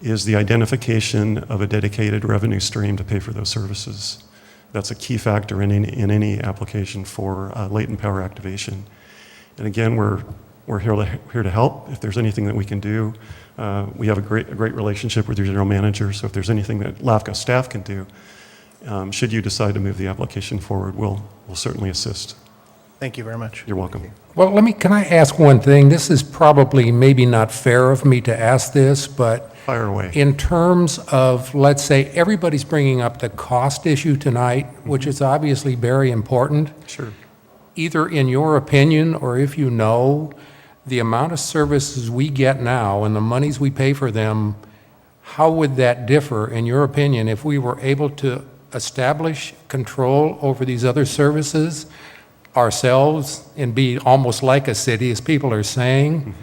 is the identification of a dedicated revenue stream to pay for those services. That's a key factor in any application for latent power activation. And again, we're here to help. If there's anything that we can do, we have a great relationship with your general manager. So if there's anything that LAFCO staff can do, should you decide to move the application forward, we'll certainly assist. Thank you very much. You're welcome. Well, can I ask one thing? This is probably maybe not fair of me to ask this, but fire away. In terms of, let's say, everybody's bringing up the cost issue tonight, which is obviously very important. Sure. either in your opinion, or if you know, the amount of services we get now and the monies we pay for them, how would that differ, in your opinion, if we were able to establish control over these other services ourselves and be almost like a city, as people are saying?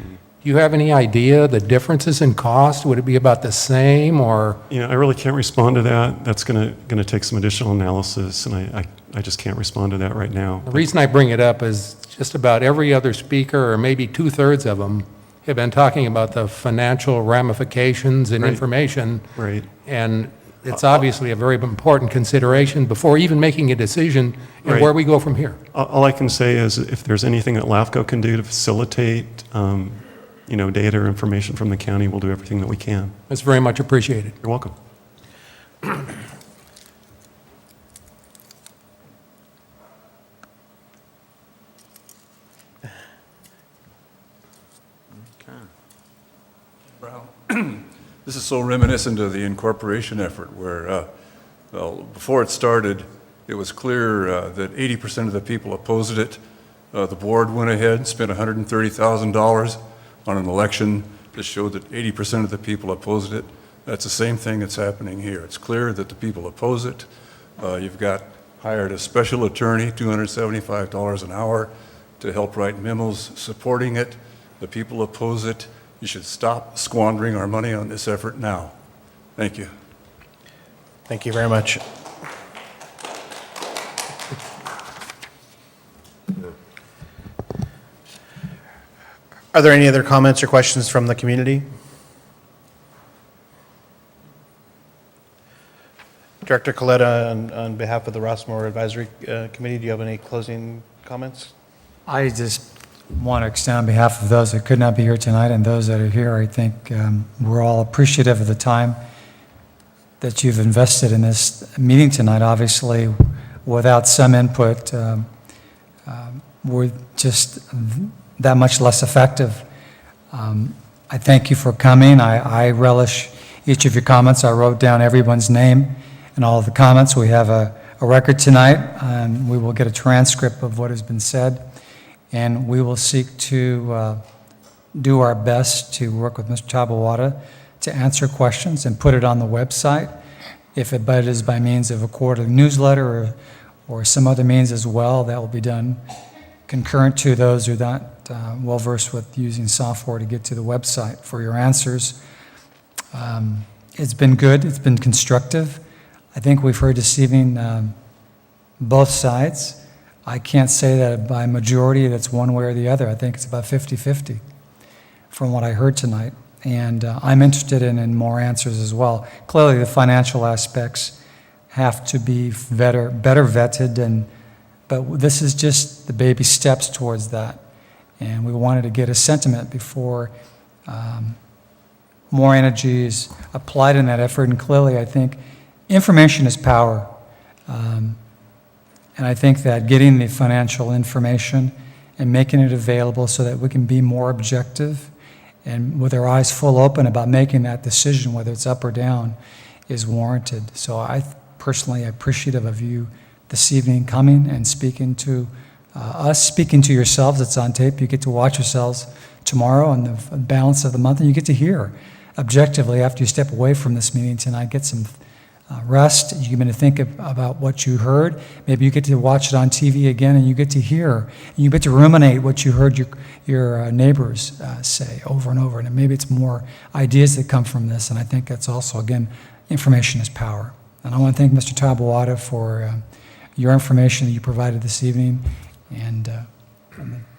Do you have any idea the differences in cost? Would it be about the same, or? I really can't respond to that. That's going to take some additional analysis, and I just can't respond to that right now. The reason I bring it up is just about every other speaker, or maybe 2/3 of them, have been talking about the financial ramifications and information. Right. And it's obviously a very important consideration before even making a decision and Right. where we go from here. All I can say is if there's anything that LAFCO can do to facilitate, data or information from the county, we'll do everything that we can. That's very much appreciated. You're welcome. This is so reminiscent of the incorporation effort where, before it started, it was clear that 80% of the people opposed it. The board went ahead and spent $130,000 on an election that showed that 80% of the people opposed it. That's the same thing that's happening here. It's clear that the people oppose it. You've hired a special attorney, $275 an hour, to help write memos supporting it. The people oppose it. You should stop squandering our money on this effort now. Thank you. Thank you very much. Are there any other comments or questions from the community? Director Coletta, on behalf of the Rossmoor Advisory Committee, do you have any closing comments? I just want to extend on behalf of those that could not be here tonight and those that are here, I think we're all appreciative of the time that you've invested in this meeting tonight. Obviously, without some input, we're just that much less effective. I thank you for coming. I relish each of your comments. I wrote down everyone's name and all of the comments. We have a record tonight, and we will get a transcript of what has been said. And we will seek to do our best to work with Mr. Tabawada to answer questions and put it on the website, if it is by means of a quarterly newsletter or some other means as well. That will be done concurrent to those who are not well-versed with using software to get to the website for your answers. It's been good. It's been constructive. I think we've heard this evening both sides. I can't say that by majority that's one way or the other. I think it's about 50-50 from what I heard tonight. And I'm interested in more answers as well. Clearly, the financial aspects have to be better vetted, but this is just the baby steps towards that. And we wanted to get a sentiment before more energy is applied in that effort. And clearly, I think information is power. And I think that getting the financial information and making it available so that we can be more objective and with our eyes full open about making that decision, whether it's up or down, is warranted. So I personally am appreciative of you this evening coming and speaking to us, speaking to yourselves. It's on tape. You get to watch yourselves tomorrow and the balance of the month, and you get to hear objectively after you step away from this meeting tonight, get some rest. You get to think about what you heard. Maybe you get to watch it on TV again, and you get to hear. And you get to ruminate what you heard your neighbors say over and over. And maybe it's more ideas that come from this. And I think that's also, again, information is power. And I want to thank Mr. Tabawada for your information that you provided this evening, and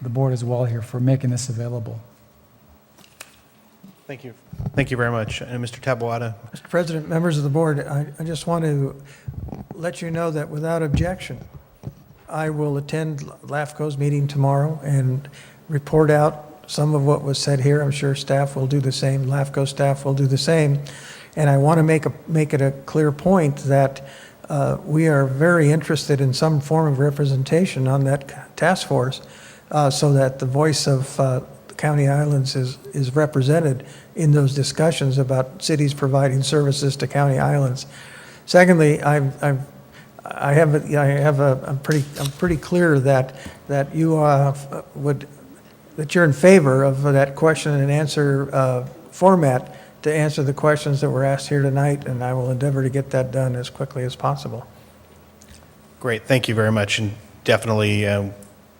the board as well here for making this available. Thank you. Thank you very much. And Mr. Tabawada. Mr. President, members of the board, I just want to let you know that without objection, I will attend LAFCO's meeting tomorrow and report out some of what was said here. I'm sure staff will do the same. LAFCO staff will do the same. And I want to make it a clear point that we are very interested in some form of representation on that task force so that the voice of County Islands is represented in those discussions about cities providing services to County Islands. Secondly, I'm pretty clear that you that you're in favor of that question and answer format to answer the questions that were asked here tonight, and I will endeavor to get that done as quickly as possible. Great, thank you very much, and definitely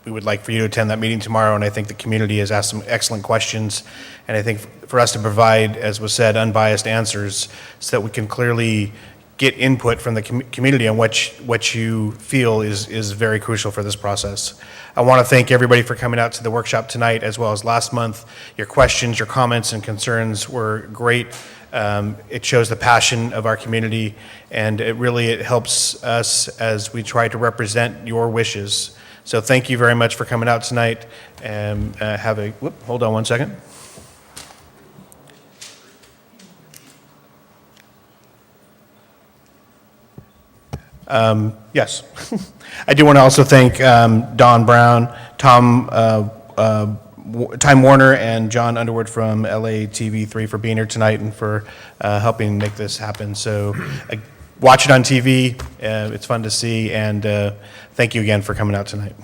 we would like for you to attend that meeting tomorrow, and I think the community has asked some excellent questions, and I think for us to provide, as was said, unbiased answers so that we can clearly get input from the community on what you feel is very crucial for this process. I want to thank everybody for coming out to the workshop tonight as well as last month. Your questions, your comments, and concerns were great. It shows the passion of our community, and it helps us as we try to represent your wishes. So thank you very much for coming out tonight, and hold on one second. Yes. I do want to also thank Don Brown, Time Warner, and John Underwood from LA TV3 for being here tonight and for helping make this happen. So watch it on TV. It's fun to see, and thank you again for coming out tonight.